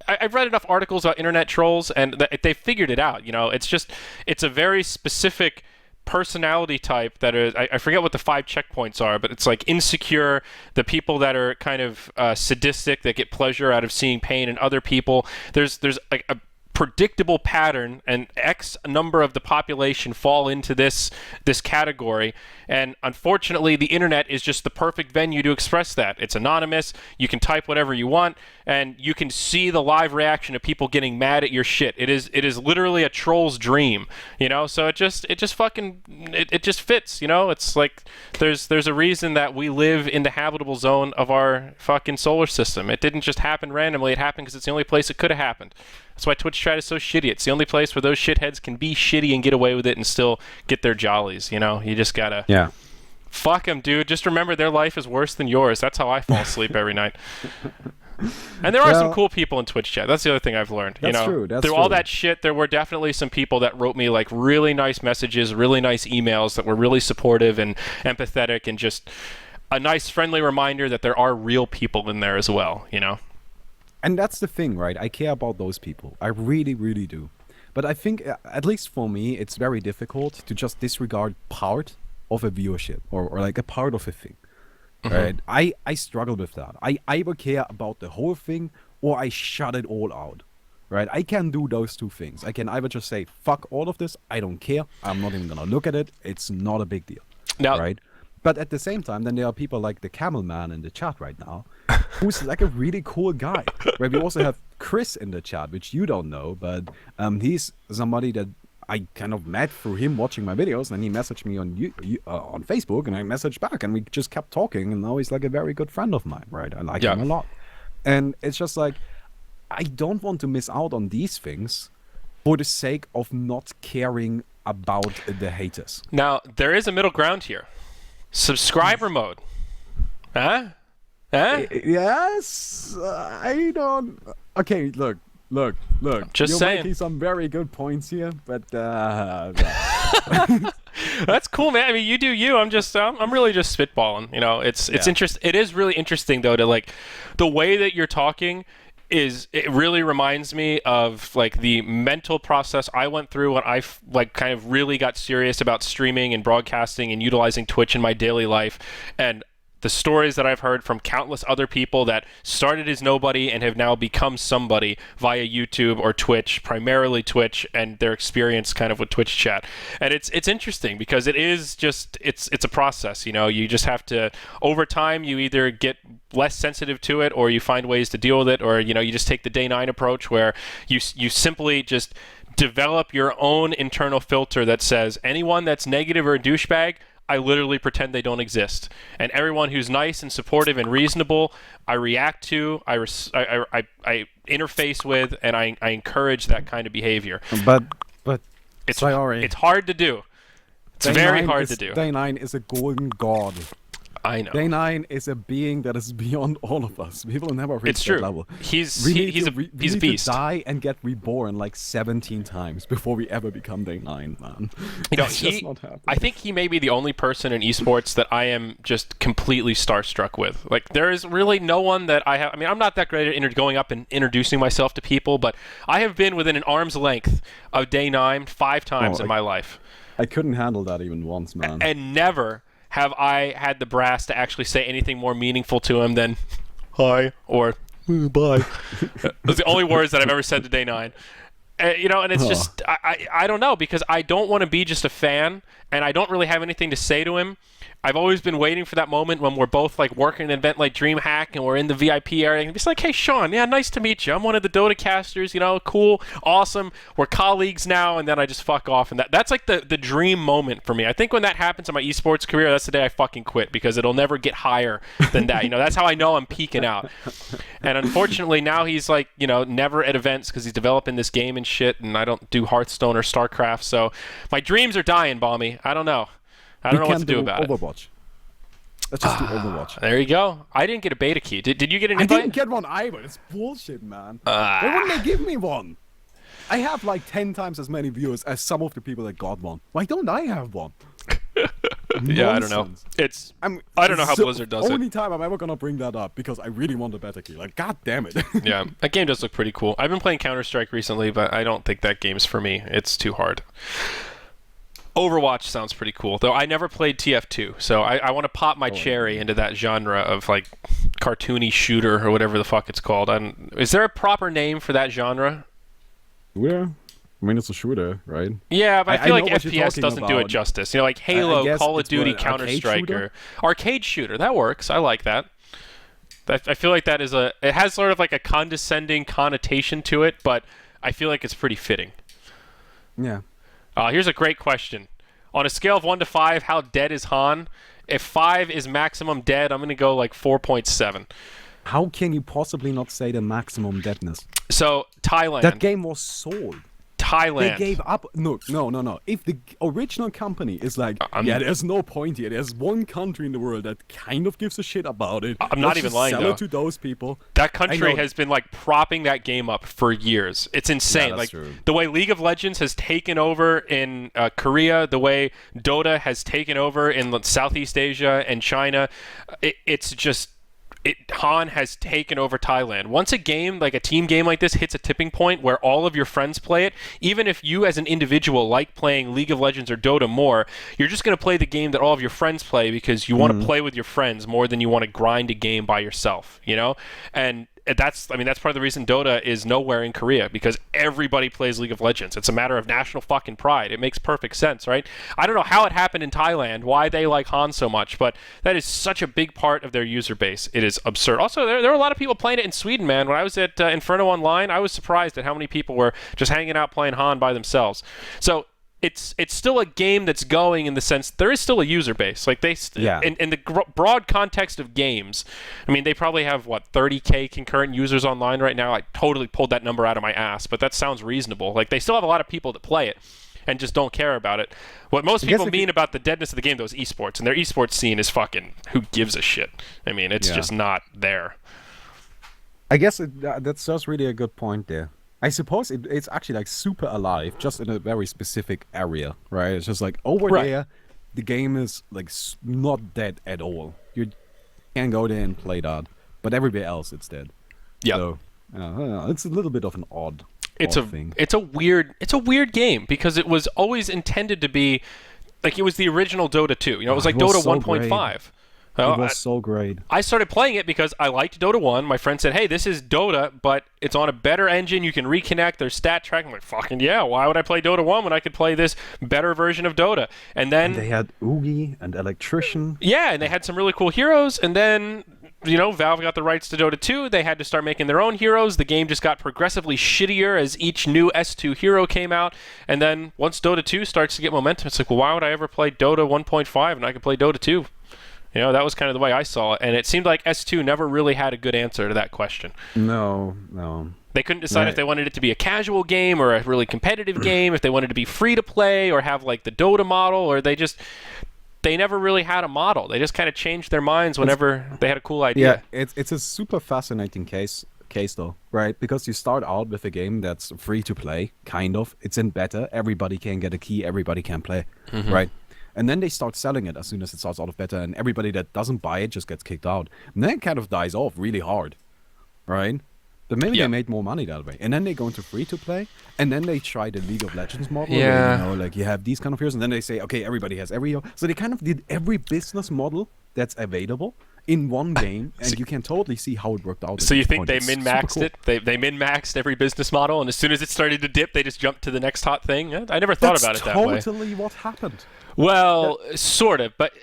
I've read enough articles about internet trolls, and they figured it out. It's a very specific personality type that is, I forget what the 5 checkpoints are, but it's like insecure, the people that are kind of sadistic, that get pleasure out of seeing pain in other people. There's like a predictable pattern, and X number of the population fall into this category. And unfortunately, the internet is just the perfect venue to express that. It's anonymous. You can type whatever you want, and you can see the live reaction of people getting mad at your shit. It is literally a troll's dream, you know. So it just fits, you know. It's like there's a reason that we live in the habitable zone of our fucking solar system. It didn't just happen randomly. It happened because it's the only place it could have happened. That's why Twitch chat is so shitty. It's the only place where those shitheads can be shitty and get away with it and still get their jollies, you know? You just gotta... Yeah. Fuck them, dude. Just remember their life is worse than yours. That's how I fall asleep every night. And there are some cool people in Twitch chat. That's the other thing I've learned. That's true. Through all that shit, there were definitely some people that wrote me like really nice messages, really nice emails that were really supportive and empathetic, and just a nice friendly reminder that there are real people in there as well, you know? And that's the thing, right? I care about those people. I really, really do. But I think, at least for me, it's very difficult to just disregard part of a viewership or like a part of a thing. Right? I struggle with that. I either care about the whole thing or I shut it all out. Right? I can do those two things. I can either just say, fuck all of this, I don't care, I'm not even gonna look at it, it's not a big deal. Now, right? But at the same time, then there are people like the Camel Man in the chat right now, who's like a really cool guy. Right? We also have Chris in the chat, which you don't know, but he's somebody that I kind of met through him watching my videos, and he messaged me on Facebook, and I messaged back, and we just kept talking, and now he's like a very good friend of mine, right? I like him a lot. And it's just like, I don't want to miss out on these things for the sake of not caring about the haters. Now, there is a middle ground here. Subscriber mode. Huh? Yes. I don't... Okay, look. Just You're saying. making some very good points here, but... That's cool, man. I mean, you do you. I'm really just spitballing. You know, it's It is really interesting, though, to like the way that you're talking. It really reminds me of like the mental process I went through when I like kind of really got serious about streaming and broadcasting and utilizing Twitch in my daily life, and the stories that I've heard from countless other people that started as nobody and have now become somebody via YouTube or Twitch, primarily Twitch, and their experience kind of with Twitch chat. And it's interesting because it is just, it's a process, you know. You just have to, over time, you either get less sensitive to it or you find ways to deal with it, or, you know, you just take the day 9 approach where you simply just develop your own internal filter that says anyone that's negative or a douchebag, I literally pretend they don't exist. And everyone who's nice and supportive and reasonable, I react to, I interface with, and I encourage that kind of behavior. But it's hard to do. It's very hard to do. Day 9 is a golden god. I know. Day 9 is a being that is beyond all of us. People never reach that level. He's a beast. To die and get reborn like 17 times before we ever become Day 9, man. You know, I think he may be the only person in esports that I am just completely starstruck with. Like, there is really no one that I have. I mean, I'm not that great at going up and introducing myself to people, but I have been within an arm's length of Day 9 5 times in my life. I couldn't handle that even once, man. And never have I had the brass to actually say anything more meaningful to him than hi or bye. Those are the only words that I've ever said to Day 9. You know, and it's just, I don't know, because I don't want to be just a fan, and I don't really have anything to say to him. I've always been waiting for that moment when we're both like working an event like DreamHack and we're in the VIP area and it's like, hey Sean, yeah, nice to meet you. I'm one of the DOTA casters, you know, cool, awesome. We're colleagues now, and then I just fuck off, and that's like the dream moment for me. I think when that happens in my esports career, that's the day I fucking quit, because it'll never get higher than that. You know, that's how I know I'm peaking out. And unfortunately now he's like, you know, never at events because he's developing this game and shit, and I don't do Hearthstone or StarCraft, so my dreams are dying, Baumi. I don't know. I don't know what to do about Overwatch. Let's just do Overwatch. There you go. I didn't get a beta key. Did you get an invite? I didn't get one either. It's bullshit, man. Why wouldn't they give me one? I have like 10 times as many viewers as some of the people that got one. Why don't I have one? Yeah, I don't know. I don't know how Blizzard does it. Only time I'm ever gonna bring that up, because I really want a beta key. Like, god damn it. Yeah, that game does look pretty cool. I've been playing Counter-Strike recently, but I don't think that game's for me. It's too hard. Overwatch sounds pretty cool, though I never played TF2, so I want to pop my cherry into that genre of like cartoony shooter or whatever the fuck it's called. Is there a proper name for that genre? Shooter? I mean, it's a shooter, right? Yeah, but I feel like FPS doesn't do it about. justice. You know, like Halo, Call of Duty, Counter-Strike, arcade shooter. That works. I like that. I feel like that is it has sort of like a condescending connotation to it, but I feel like it's pretty fitting. Yeah. Here's a great question. On a scale of 1 to 5, how dead is Han? If 5 is maximum dead, I'm going to go like 4.7. How can you possibly not say the maximum deadness? So, Thailand. That game was sold. Thailand. They gave up. No. If the original company is like, there's no point here. There's one country in the world that kind of gives a shit about it. I'm not even lying, sell though. It to those people. That country has been like propping that game up for years. It's insane. Yeah, like true. The way League of Legends has taken over in Korea, the way Dota has taken over in Southeast Asia and China, it's just. Han has taken over Thailand. Once a game, like a team game like this, hits a tipping point where all of your friends play it, even if you as an individual like playing League of Legends or Dota more, you're just going to play the game that all of your friends play because you want to play with your friends more than you want to grind a game by yourself, you know? And that's part of the reason Dota is nowhere in Korea, because everybody plays League of Legends. It's a matter of national fucking pride. It makes perfect sense, right? I don't know how it happened in Thailand, why they like Han so much, but that is such a big part of their user base. It is absurd. Also, there are a lot of people playing it in Sweden, man. When I was at Inferno Online, I was surprised at how many people were just hanging out playing Han by themselves. So it's still a game that's going in the sense there is still a user base. Like in the broad context of games, I mean, they probably have 30K concurrent users online right now. I totally pulled that number out of my ass, but that sounds reasonable. Like they still have a lot of people that play it and just don't care about it. What most people mean about the deadness of the game, though, is esports, and their esports scene is fucking who gives a shit. I mean, it's just not there. I guess that's just really a good point there. I suppose it's actually like super alive, just in a very specific area, right? It's just like over there, the game is like not dead at all. You can go there and play that, but everywhere else it's dead. Yeah. So I don't know, it's a little bit of an odd thing. It's a weird game because it was always intended to be like it was the original Dota 2. You know, it was like Dota 1.5. It was so great. I started playing it because I liked Dota 1. My friend said, hey, this is Dota, but it's on a better engine. You can reconnect. There's stat track. I'm like, fucking yeah, why would I play Dota 1 when I could play this better version of Dota? And then they had Oogie and Electrician. Yeah, and they had some really cool heroes. And then, you know, Valve got the rights to Dota 2. They had to start making their own heroes. The game just got progressively shittier as each new S2 hero came out. And then once Dota 2 starts to get momentum, it's like, well, why would I ever play Dota 1.5 and I could play Dota 2? You know, that was kind of the way I saw it, and it seemed like S2 never really had a good answer to that question. No. They couldn't decide if they wanted it to be a casual game or a really competitive game, if they wanted to be free to play or have like the Dota model, or they never really had a model. They just kind of changed their minds whenever they had a cool idea. Yeah, it's a super fascinating case though, right? Because you start out with a game that's free to play, kind of. It's in beta. Everybody can get a key. Everybody can play, right? And then they start selling it as soon as it starts out of beta, and everybody that doesn't buy it just gets kicked out. And then it kind of dies off really hard, right? But maybe they made more money that way. And then they go into free-to-play, and then they try the League of Legends model. Yeah. Where, you know, like you have these kind of heroes, and then they say, okay, everybody has every hero. So they kind of did every business model that's available in one game, and you can totally see how it worked out. So you think they min-maxed it? They min-maxed every business model, and as soon as it started to dip, they just jumped to the next hot thing? I never thought about it that way. That's totally what happened. Well, sort of, but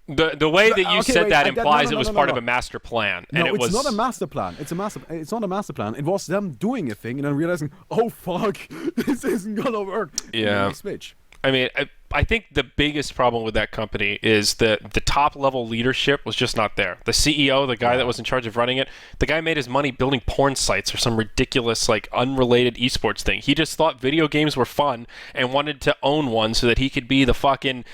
the way that you said that implies it was part of a master plan. No, it's not a master plan. It's not a master plan. It was them doing a thing and then realizing, oh fuck, this isn't gonna work. Yeah. Switch. I mean, I think the biggest problem with that company is that the top-level leadership was just not there. The CEO, the guy that was in charge of running it, the guy made his money building porn sites or some ridiculous, like, unrelated esports thing. He just thought video games were fun and wanted to own one so that he could be the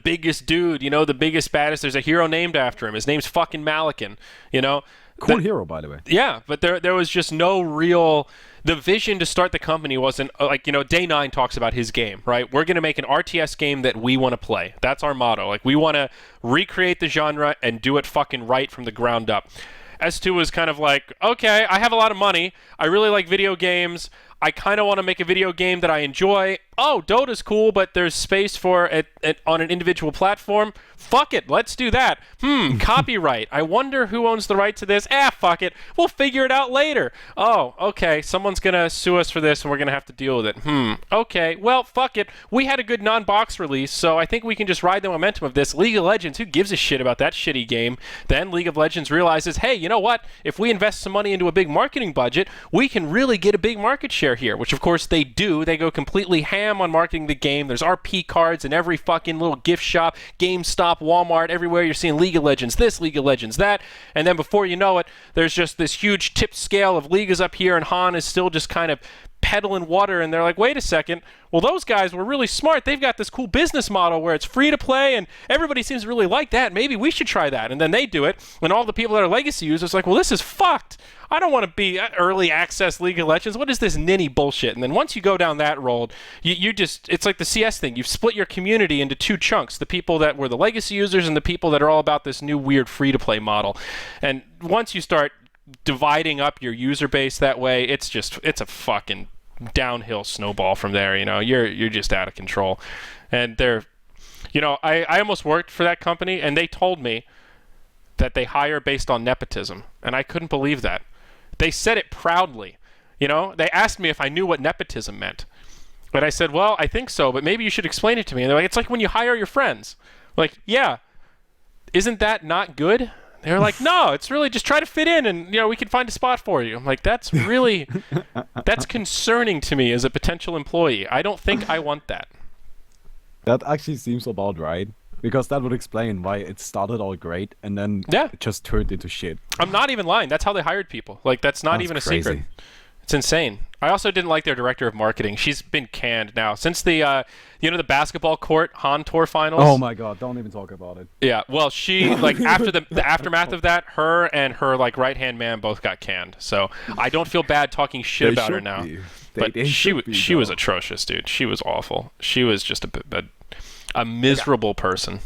biggest dude, you know, the biggest, baddest. There's a hero named after him. His name's fucking Malikan, you know? Cool hero, by the way. Yeah, but there was just no real... The vision to start the company wasn't, like, you know, Day 9 talks about his game, right? We're going to make an RTS game that we want to play. That's our motto. Like, we want to recreate the genre and do it fucking right from the ground up. S2 was kind of like, okay, I have a lot of money. I really like video games. I kind of want to make a video game that I enjoy, oh, Dota's cool, but there's space for it on an individual platform. Fuck it, let's do that. Copyright. I wonder who owns the right to this. Fuck it. We'll figure it out later. Oh, okay, someone's going to sue us for this, and we're going to have to deal with it. Okay, well, fuck it. We had a good non-box release, so I think we can just ride the momentum of this. League of Legends, who gives a shit about that shitty game? Then League of Legends realizes, hey, you know what? If we invest some money into a big marketing budget, we can really get a big market share here, which of course they do. They go completely ham on marketing the game. There's RP cards in every fucking little gift shop, GameStop, Walmart, everywhere you're seeing League of Legends this, League of Legends that, and then before you know it, there's just this huge tip scale of League is up here and Han is still just kind of peddling water, and they're like, wait a second, well, those guys were really smart. They've got this cool business model where it's free to play, and everybody seems to really like that. Maybe we should try that. And then they do it, and all the people that are legacy users are like, well, this is fucked. I don't want to be early access League of Legends. What is this ninny bullshit? And then once you go down that road, you just, it's like the CS thing. You've split your community into two chunks, the people that were the legacy users and the people that are all about this new weird free-to-play model. And once you start dividing up your user base that way, it's a fucking downhill snowball from there. You're just out of control. And I almost worked for that company, and they told me that they hire based on nepotism, and I couldn't believe that. They said it proudly. They asked me if I knew what nepotism meant, and I said, well, I think so, but maybe you should explain it to me. And they're like, it's like when you hire your friends. I'm like, yeah, isn't that not good? They're like, no, it's really just try to fit in, and we can find a spot for you. I'm like, that's concerning to me as a potential employee. I don't think I want that. That actually seems about right, because that would explain why it started all great and then it just turned into shit. I'm not even lying. That's how they hired people. Like, that's not even a secret. It's insane. I also didn't like their director of marketing. She's been canned now since the the basketball court Han Tour finals. Oh my god, don't even talk about it. Yeah, well, she after the aftermath of that, her and her right-hand man both got canned. So I don't feel bad talking shit about her now. But she was atrocious, dude. She was awful. She was just a miserable person.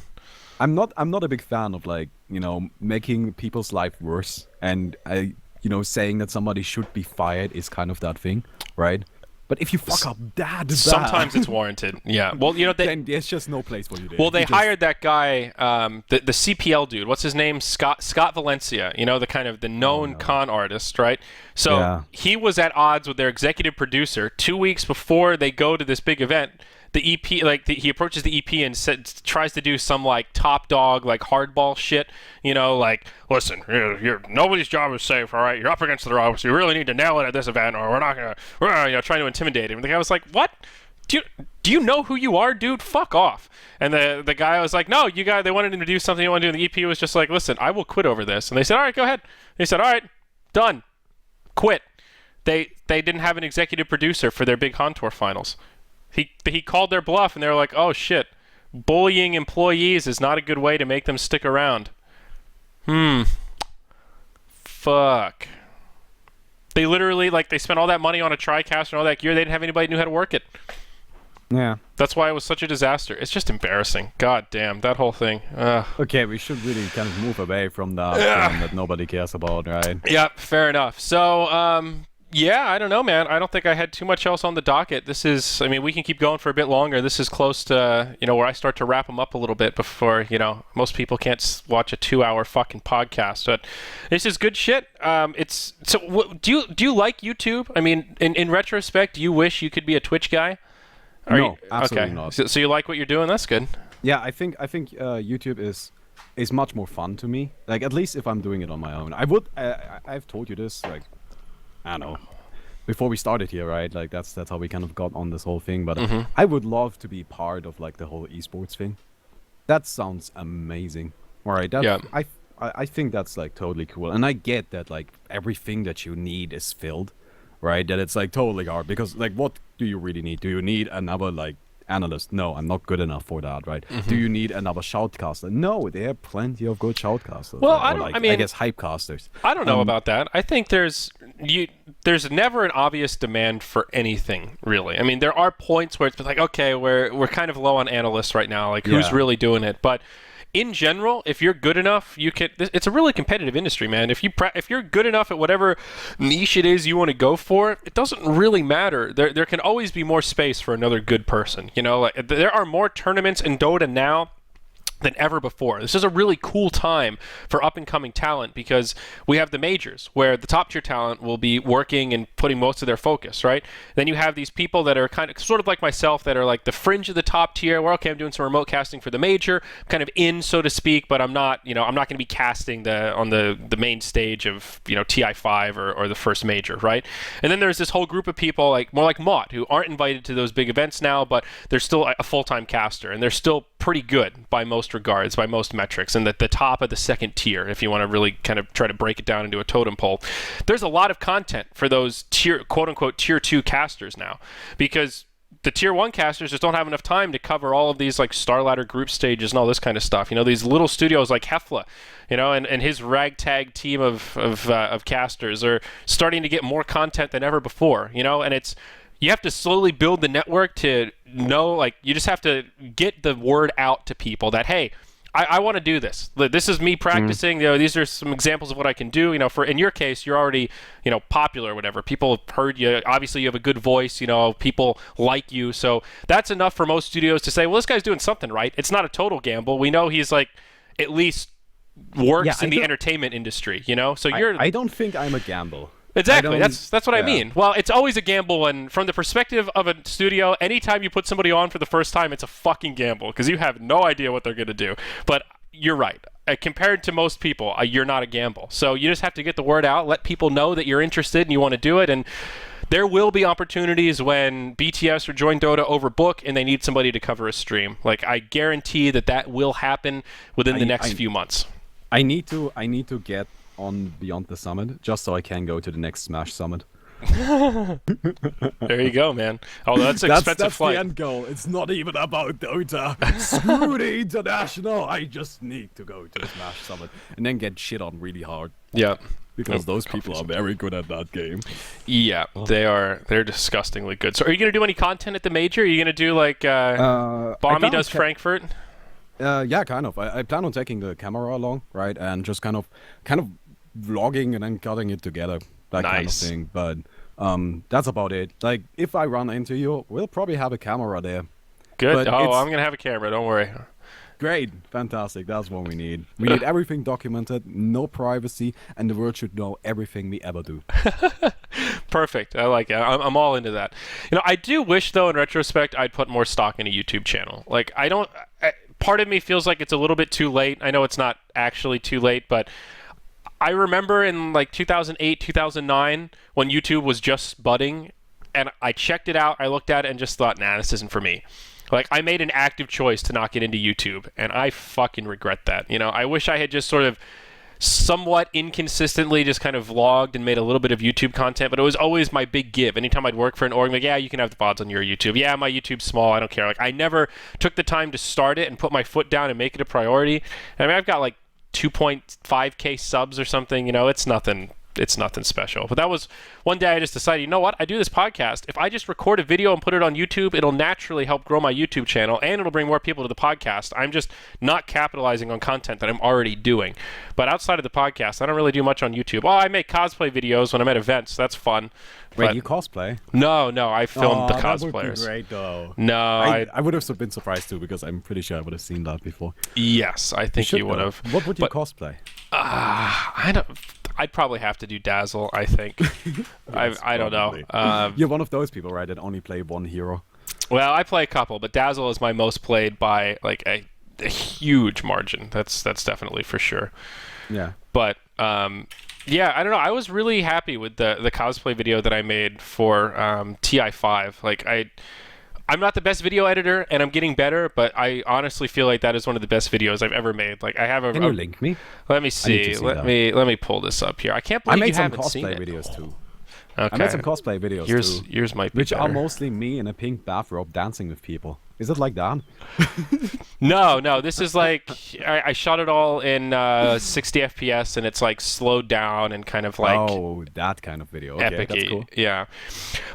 I'm not a big fan of making people's life worse, and saying that somebody should be fired is kind of that thing, right? But if you fuck up that sometimes it's warranted. Yeah. Well, then there's just no place for you there. Well, they hired that guy, the CPL dude. What's his name? Scott Valencia. The known con artist, right? So he was at odds with their executive producer 2 weeks before they go to this big event. The EP, he approaches the EP and tries to do some top dog hardball shit. Listen, you're nobody's job is safe. All right, you're up against the ropes. You really need to nail it at this event, or we're not gonna. Trying to intimidate him. And the guy was like, "What? Do you know who you are, dude? Fuck off." And the guy was like, "No, you guys. They wanted him to do something. He wanted to do." And the EP was just like, "Listen, I will quit over this." And they said, "All right, go ahead." And he said, "All right, done. Quit." They didn't have an executive producer for their big Han Tour finals. He called their bluff, and they were like, oh, shit. Bullying employees is not a good way to make them stick around. Fuck. They literally, they spent all that money on a TriCaster and all that gear. They didn't have anybody who knew how to work it. Yeah. That's why it was such a disaster. It's just embarrassing. God damn, that whole thing. Okay, we should really kind of move away from that nobody cares about, right? Yeah, fair enough. So, yeah, I don't know, man. I don't think I had too much else on the docket. We can keep going for a bit longer. This is close to, where I start to wrap them up a little bit before, most people can't watch a 2-hour fucking podcast. But this is good shit. Do you like YouTube? I mean, in retrospect, do you wish you could be a Twitch guy? No, absolutely not. So you like what you're doing? That's good. Yeah, I think YouTube is much more fun to me. At least if I'm doing it on my own. I've told you this, I don't know, before we started here, right? That's how we kind of got on this whole thing. But I would love to be part of the whole esports thing. That sounds amazing. All right, I think that's totally cool. And I get that everything that you need is filled, right? That it's totally hard because what do you really need? Do you need another analyst? No, I'm not good enough for that, right? Do you need another shoutcaster? No, there are plenty of good shoutcasters. Well, I guess hypecasters. I don't know about that. I think there's never an obvious demand for anything, really. I mean, there are points where it's okay, we're kind of low on analysts right now. Who's really doing it? But in general, if you're good enough, you can. It's a really competitive industry, man. If you're good enough at whatever niche it is you want to go for, it doesn't really matter. There can always be more space for another good person. You know, like, there are more tournaments in Dota now than ever before. This is a really cool time for up-and-coming talent because we have the majors where the top-tier talent will be working and putting most of their focus, right? Then you have these people that are kind of sort of like myself that are like the fringe of the top tier where, okay, I'm doing some remote casting for the major, kind of in, so to speak, but I'm not going to be casting on the main stage of, TI5 or the first major, right? And then there's this whole group of people like more like Mott who aren't invited to those big events now, but they're still a full-time caster and they're still pretty good by most regards, by most metrics, and at the top of the second tier, if you want to really kind of try to break it down into a totem pole. There's a lot of content for those quote-unquote tier 2 casters now, because the tier 1 casters just don't have enough time to cover all of these like Star Ladder group stages and all this kind of stuff. These little studios like Hefla, and his ragtag team of casters are starting to get more content than ever before, and you have to slowly build the network to know, like, you just have to get the word out to people that, hey, I want to do this. This is me practicing. These are some examples of what I can do. In your case, you're already, popular or whatever. People have heard you. Obviously, you have a good voice. People like you. So that's enough for most studios to say, well, this guy's doing something right. It's not a total gamble. We know he's like at least works in the entertainment industry. So I don't think I'm a gamble. Exactly. That's what I mean. Well, it's always a gamble, and from the perspective of a studio, anytime you put somebody on for the first time, it's a fucking gamble because you have no idea what they're going to do. But you're right. Compared to most people, you're not a gamble. So you just have to get the word out, let people know that you're interested and you want to do it, and there will be opportunities when BTS or Join Dota overbook and they need somebody to cover a stream. Like, I guarantee that will happen within the next few months. I need to get on Beyond the Summit just so I can go to the next Smash Summit. There you go, man. Oh, that's an expensive flight. That's the end goal. It's not even about Dota. Screw the international. I just need to go to the Smash Summit and then get shit on really hard. Yeah. Because those people are very good at that game. Yeah, they're disgustingly good. So are you going to do any content at the major? Are you going to do like Baumi does Frankfurt? Yeah, kind of. I plan on taking the camera along, right, and just kind of vlogging and then cutting it together, that kind of thing. But that's about it. Like, if I run into you, we'll probably have a camera there. Good. But I'm gonna have a camera. Don't worry. Great, fantastic. That's what we need. We need everything documented, no privacy, and the world should know everything we ever do. Perfect. I like it. I'm all into that. I do wish, though, in retrospect, I'd put more stock in a YouTube channel. Like, part of me feels like it's a little bit too late. I know it's not actually too late, but I remember in like 2008, 2009, when YouTube was just budding, and I checked it out, I looked at it and just thought, nah, this isn't for me. Like, I made an active choice to not get into YouTube, and I fucking regret that. I wish I had just sort of somewhat inconsistently just kind of vlogged and made a little bit of YouTube content, but it was always my big give. Anytime I'd work for an org, like, yeah, you can have the VODs on your YouTube. Yeah, my YouTube's small, I don't care. Like, I never took the time to start it and put my foot down and make it a priority. I mean, I've got like 2.5k subs or something. It's nothing special. But that was one day I just decided, you know what? I do this podcast. If I just record a video and put it on YouTube, it'll naturally help grow my YouTube channel and it'll bring more people to the podcast. I'm just not capitalizing on content that I'm already doing. But outside of the podcast, I don't really do much on YouTube. Oh, I make cosplay videos when I'm at events. That's fun. Wait, you cosplay? No, I filmed the cosplayers. That would be great, though. No, I would have been surprised too, because I'm pretty sure I would have seen that before. Yes, I think you would have. What would you cosplay? I'd probably have to do Dazzle, I think. Yes, I don't know. You're one of those people, right, that only play one hero? Well, I play a couple, but Dazzle is my most played by like a huge margin. That's definitely for sure. Yeah. But yeah, I don't know. I was really happy with the cosplay video that I made for TI5. Like, I'm not the best video editor, and I'm getting better, but I honestly feel like that is one of the best videos I've ever made. Like, I have a. Can you link me? Let me see. Let me pull this up here. I can't believe you haven't seen it. I made some cosplay videos too. Okay. I made some cosplay videos too. Yours might be which better. are mostly me in a pink bathrobe dancing with people. Is it like that? No. This is like I shot it all in 60 FPS, and it's like slowed down and kind of like that kind of video. Okay, epic. that's cool. Yeah.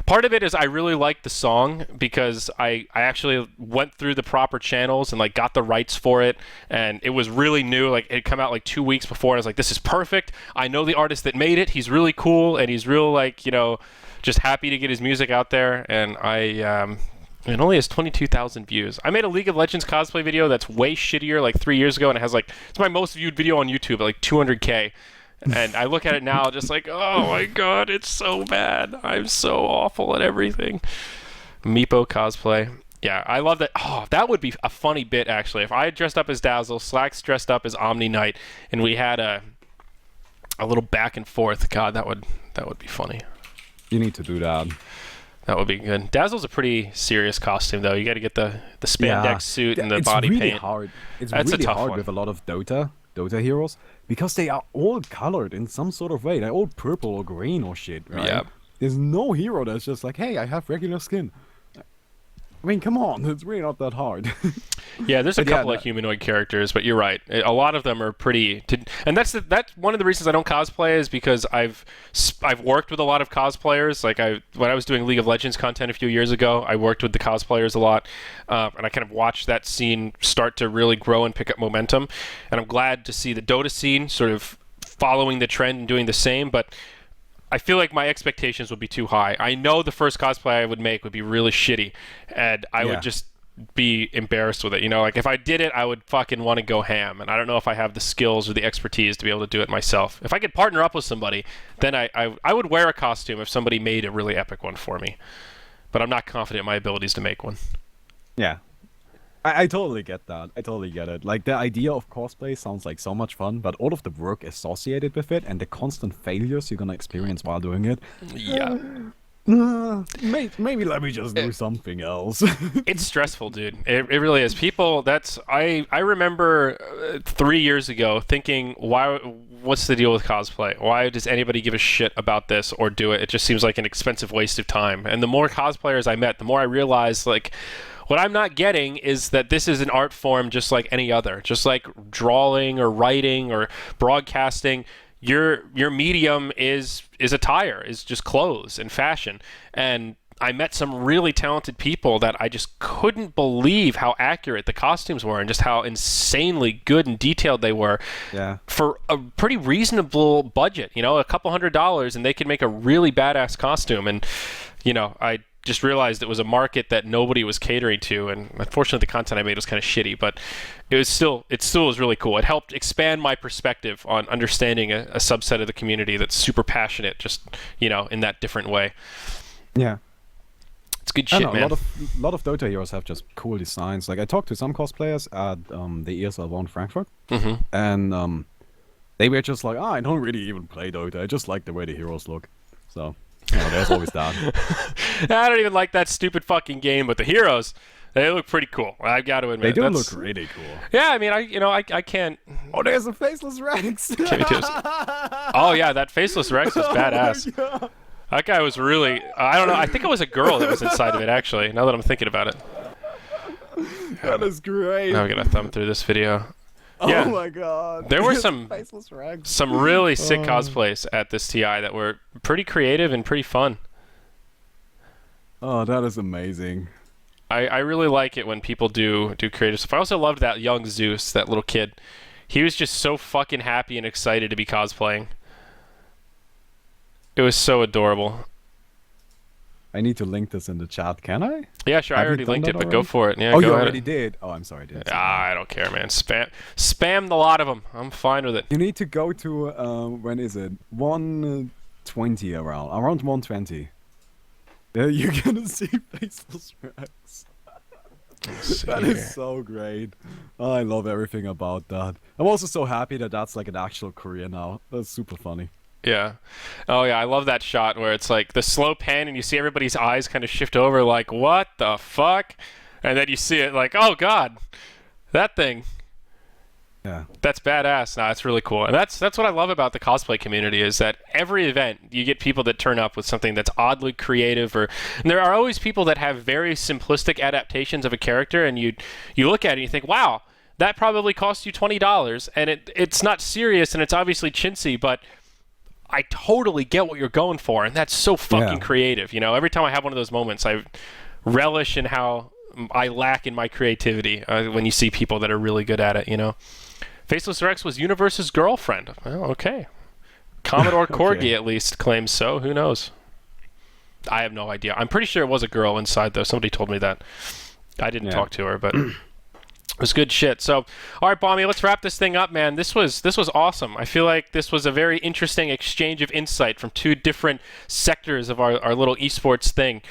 Part of it is I really like the song because I actually went through the proper channels and like got the rights for it, and it was really new. Like it had come out like 2 weeks before, and I was like, this is perfect. I know the artist that made it. He's really cool, and he's real like just happy to get his music out there, and it only has 22,000 views. I made a League of Legends cosplay video that's way shittier like 3 years ago, and it has like, it's my most viewed video on YouTube at like 200K. And I look at it now just like, oh my god, it's so bad. I'm so awful at everything. Meepo cosplay. Yeah, I love that. Oh, that would be a funny bit, actually. If I had dressed up as Dazzle, Slacks dressed up as Omni Knight, and we had a little back and forth. God, that would be funny. You need to do that. That would be good. Dazzle's a pretty serious costume, though. You got to get the spandex suit and the body really paint. Hard. It's That's really a tough hard one. with a lot of Dota heroes because they are all colored in some sort of way. They're all purple or green or shit, right? Yeah. There's no hero that's just like, hey, I have regular skin. I mean, come on, it's really not that hard. Yeah, there's a couple of humanoid characters, but you're right. A lot of them are pretty. And that's one of the reasons I don't cosplay is because I've worked with a lot of cosplayers. Like when I was doing League of Legends content a few years ago, I worked with the cosplayers a lot, and I kind of watched that scene start to really grow and pick up momentum. And I'm glad to see the Dota scene sort of following the trend and doing the same, but I feel like my expectations would be too high. I know the first cosplay I would make would be really shitty, and I would just be embarrassed with it. Like if I did it, I would fucking want to go ham, and I don't know if I have the skills or the expertise to be able to do it myself. If I could partner up with somebody, then I would wear a costume if somebody made a really epic one for me. But I'm not confident in my abilities to make one. Yeah. I totally get that. I totally get it. Like, the idea of cosplay sounds like so much fun, but all of the work associated with it and the constant failures you're gonna experience while doing it. Yeah. Maybe let me just do something else. It's stressful, dude. It really is. People, I remember 3 years ago thinking, what's the deal with cosplay? Why does anybody give a shit about this or do it? It just seems like an expensive waste of time. And the more cosplayers I met, the more I realized, like, what I'm not getting is that this is an art form just like any other. Just like drawing or writing or broadcasting, your medium is attire, is just clothes and fashion. And I met some really talented people that I just couldn't believe how accurate the costumes were and just how insanely good and detailed they were. Yeah. For a pretty reasonable budget, a couple $100s, and they could make a really badass costume. And I just realized it was a market that nobody was catering to, and unfortunately the content I made was kind of shitty, but it still was really cool. It helped expand my perspective on understanding a subset of the community that's super passionate, just in that different way. Yeah, it's good shit, man. A lot of Dota heroes have just cool designs. Like, I talked to some cosplayers at the ESL in Frankfurt, and they were just like, I don't really even play Dota. I just like the way the heroes look. So there's always that. I don't even like that stupid fucking game, but the heroes, they look pretty cool. I've got to admit. They do look really cool. Yeah, I mean, I can't. Oh, there's a faceless Rex. Oh yeah, that faceless Rex was badass. Yeah. That guy was really. I don't know. I think it was a girl that was inside of it. Actually, now that I'm thinking about it. That is great. Now we're gonna thumb through this video. Yeah. Oh my god. There were some really sick Oh. cosplays at this TI that were pretty creative and pretty fun. Oh, that is amazing. I really like it when people do creative stuff. I also loved that young Zeus, that little kid. He was just so fucking happy and excited to be cosplaying. It was so adorable. I need to link this in the chat, can I? Yeah, sure. I Have you already done linked that it, but already? go for it. Yeah, Oh, go you ahead. already did? Oh, I'm sorry, I did. I don't care, man. Spam the lot of them. I'm fine with it. You need to go to, when is it? 120 around 120. Yeah, you're gonna see Faceless Rex. That is so great. I love everything about that. I'm also so happy that that's like an actual career now. That's super funny. Yeah. Oh, yeah. I love that shot where it's like the slow pan and you see everybody's eyes kind of shift over like, what the fuck? And then you see it like, oh, God, that thing. Yeah. That's badass. No, that's really cool. And that's what I love about the cosplay community is that every event you get people that turn up with something that's oddly creative, and there are always people that have very simplistic adaptations of a character, and you look at it and you think, wow, that probably cost you $20, and it's not serious and it's obviously chintzy, but I totally get what you're going for, and that's so fucking creative. Every time I have one of those moments, I relish in how I lack in my creativity when you see people that are really good at it. Faceless Rex was Universe's girlfriend. Well, okay. Commodore Corgi at least claims so. Who knows? I have no idea. I'm pretty sure it was a girl inside, though. Somebody told me that. I didn't talk to her, but it was good shit. So, all right, Baumi, let's wrap this thing up, man. This was awesome. I feel like this was a very interesting exchange of insight from two different sectors of our little esports thing.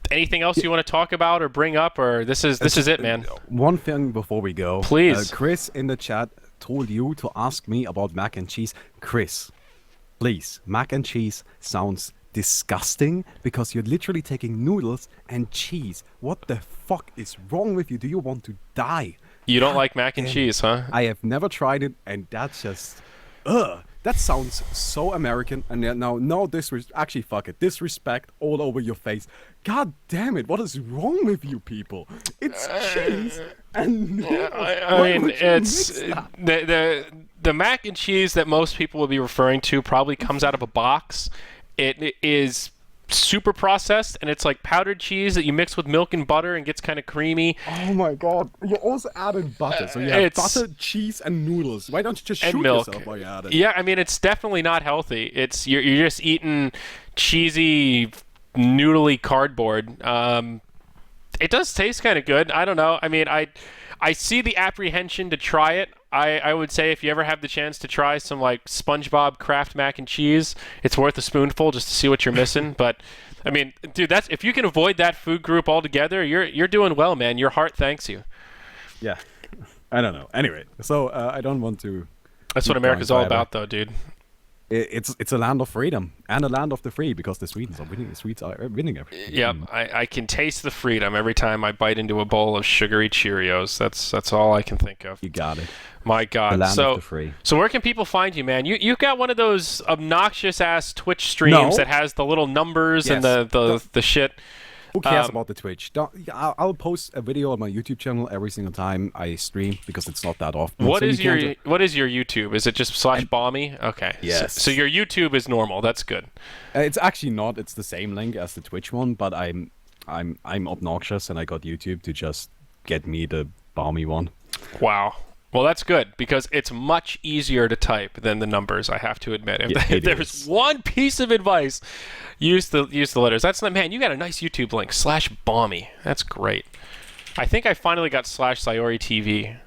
Anything else you want to talk about or bring up, or this is it, man? One thing before we go. Please. Chris in the chat told you to ask me about mac and cheese. Chris, please, mac and cheese sounds disgusting because you're literally taking noodles and cheese. What the fuck is wrong with you? Do you want to die? You don't like mac and cheese, huh? I have never tried it, and that's just... Ugh. That sounds so American, and no actually, fuck it. Disrespect all over your face. God damn it, what is wrong with you people? It's cheese and noodles. I mean, it's... The mac and cheese that most people will be referring to probably comes out of a box. It is super processed, and it's like powdered cheese that you mix with milk and butter and gets kind of creamy. Oh my god, you're also adding butter, so you have butter, cheese, and noodles. Why don't you just shoot yourself while you add it? Yeah, I mean, it's definitely not healthy. It's you're just eating cheesy, noodly cardboard. It does taste kind of good. I don't know. I mean, I see the apprehension to try it. I would say if you ever have the chance to try some like SpongeBob Kraft mac and cheese, it's worth a spoonful just to see what you're missing. But I mean, dude, if you can avoid that food group altogether, you're doing well, man. Your heart thanks you. Yeah, I don't know. Anyway, so I don't want to. That's what America's all about, though, dude. It's a land of freedom and a land of the free because the Swedes are winning everything. Yep, I can taste the freedom every time I bite into a bowl of sugary Cheerios. That's all I can think of. You got it. My God. The land of the free. So where can people find you, man? You've got one of those obnoxious ass Twitch streams that has the little numbers and the shit. Who cares about the Twitch? I'll post a video on my YouTube channel every single time I stream because it's not that often. What is your YouTube? Is it just /Baumi? Okay. Yes. So your YouTube is normal. That's good. It's actually not. It's the same link as the Twitch one, but I'm obnoxious and I got YouTube to just get me the Baumi one. Wow. Well, that's good because it's much easier to type than the numbers, I have to admit. If there's one piece of advice, use the letters. That's not, man, you got a nice YouTube link, /Baumi. That's great. I think I finally got /ZyoriTV.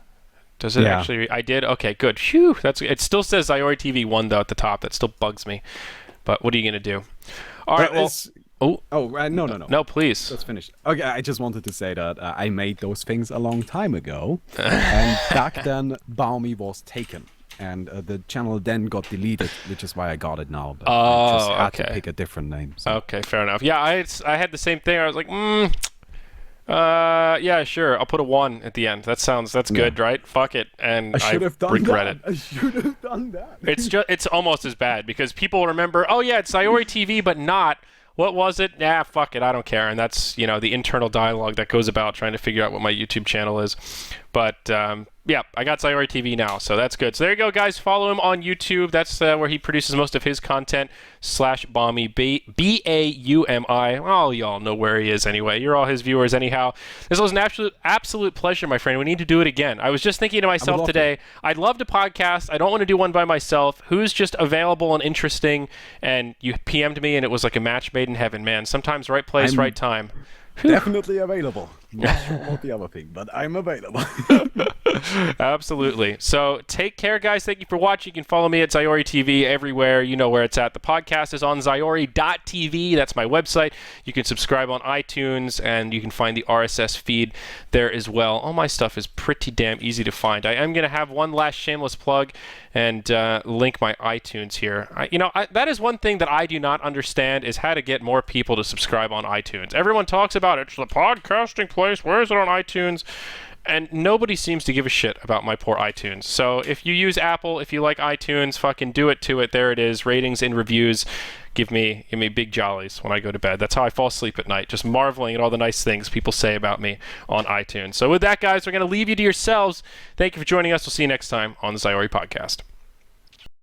Does it actually? I did? Okay, good. Phew. It still says ZyoriTV 1, though, at the top. That still bugs me. But what are you going to do? All right, well... No. No, please. Let's finish. Okay, I just wanted to say that I made those things a long time ago, and back then Baumi was taken, and the channel then got deleted, which is why I got it now. But I just had to pick a different name. So. Okay, fair enough. Yeah, I had the same thing. I was like, yeah, sure. I'll put a 1 at the end. That's good, right? Fuck it. And I regret it. I should have done that. It's almost as bad because people remember, oh yeah, it's ZyoriTV, but not. What was it? Yeah, fuck it. I don't care. And that's, the internal dialogue that goes about trying to figure out what my YouTube channel is. But, yeah, I got ZyoriTV now, so that's good. So there you go, guys. Follow him on YouTube. That's where he produces most of his content, /Baumi, Baumi. Oh, y'all know where he is anyway. You're all his viewers anyhow. This was an absolute pleasure, my friend. We need to do it again. I was just thinking to myself today, I'd love to podcast. I don't want to do one by myself. Who's just available and interesting? And you PM'd me, and it was like a match made in heaven, man. Sometimes right place, right time. Definitely available. Not sure about the other thing, but I'm available. Absolutely. So take care, guys. Thank you for watching. You can follow me at ZyoriTV everywhere. You know where it's at. The podcast is on Zyori.tv. That's my website. You can subscribe on iTunes, and you can find the RSS feed there as well. All my stuff is pretty damn easy to find. I am going to have one last shameless plug and link my iTunes here. That is one thing that I do not understand is how to get more people to subscribe on iTunes. Everyone talks about it's the podcasting place. Where is it on iTunes? And nobody seems to give a shit about my poor iTunes. So if you use Apple, if you like iTunes, fucking do it to it. There it is. Ratings and reviews. Give me big jollies when I go to bed. That's how I fall asleep at night, just marveling at all the nice things people say about me on iTunes. So with that, guys, we're going to leave you to yourselves. Thank you for joining us. We'll see you next time on the Zyori Podcast.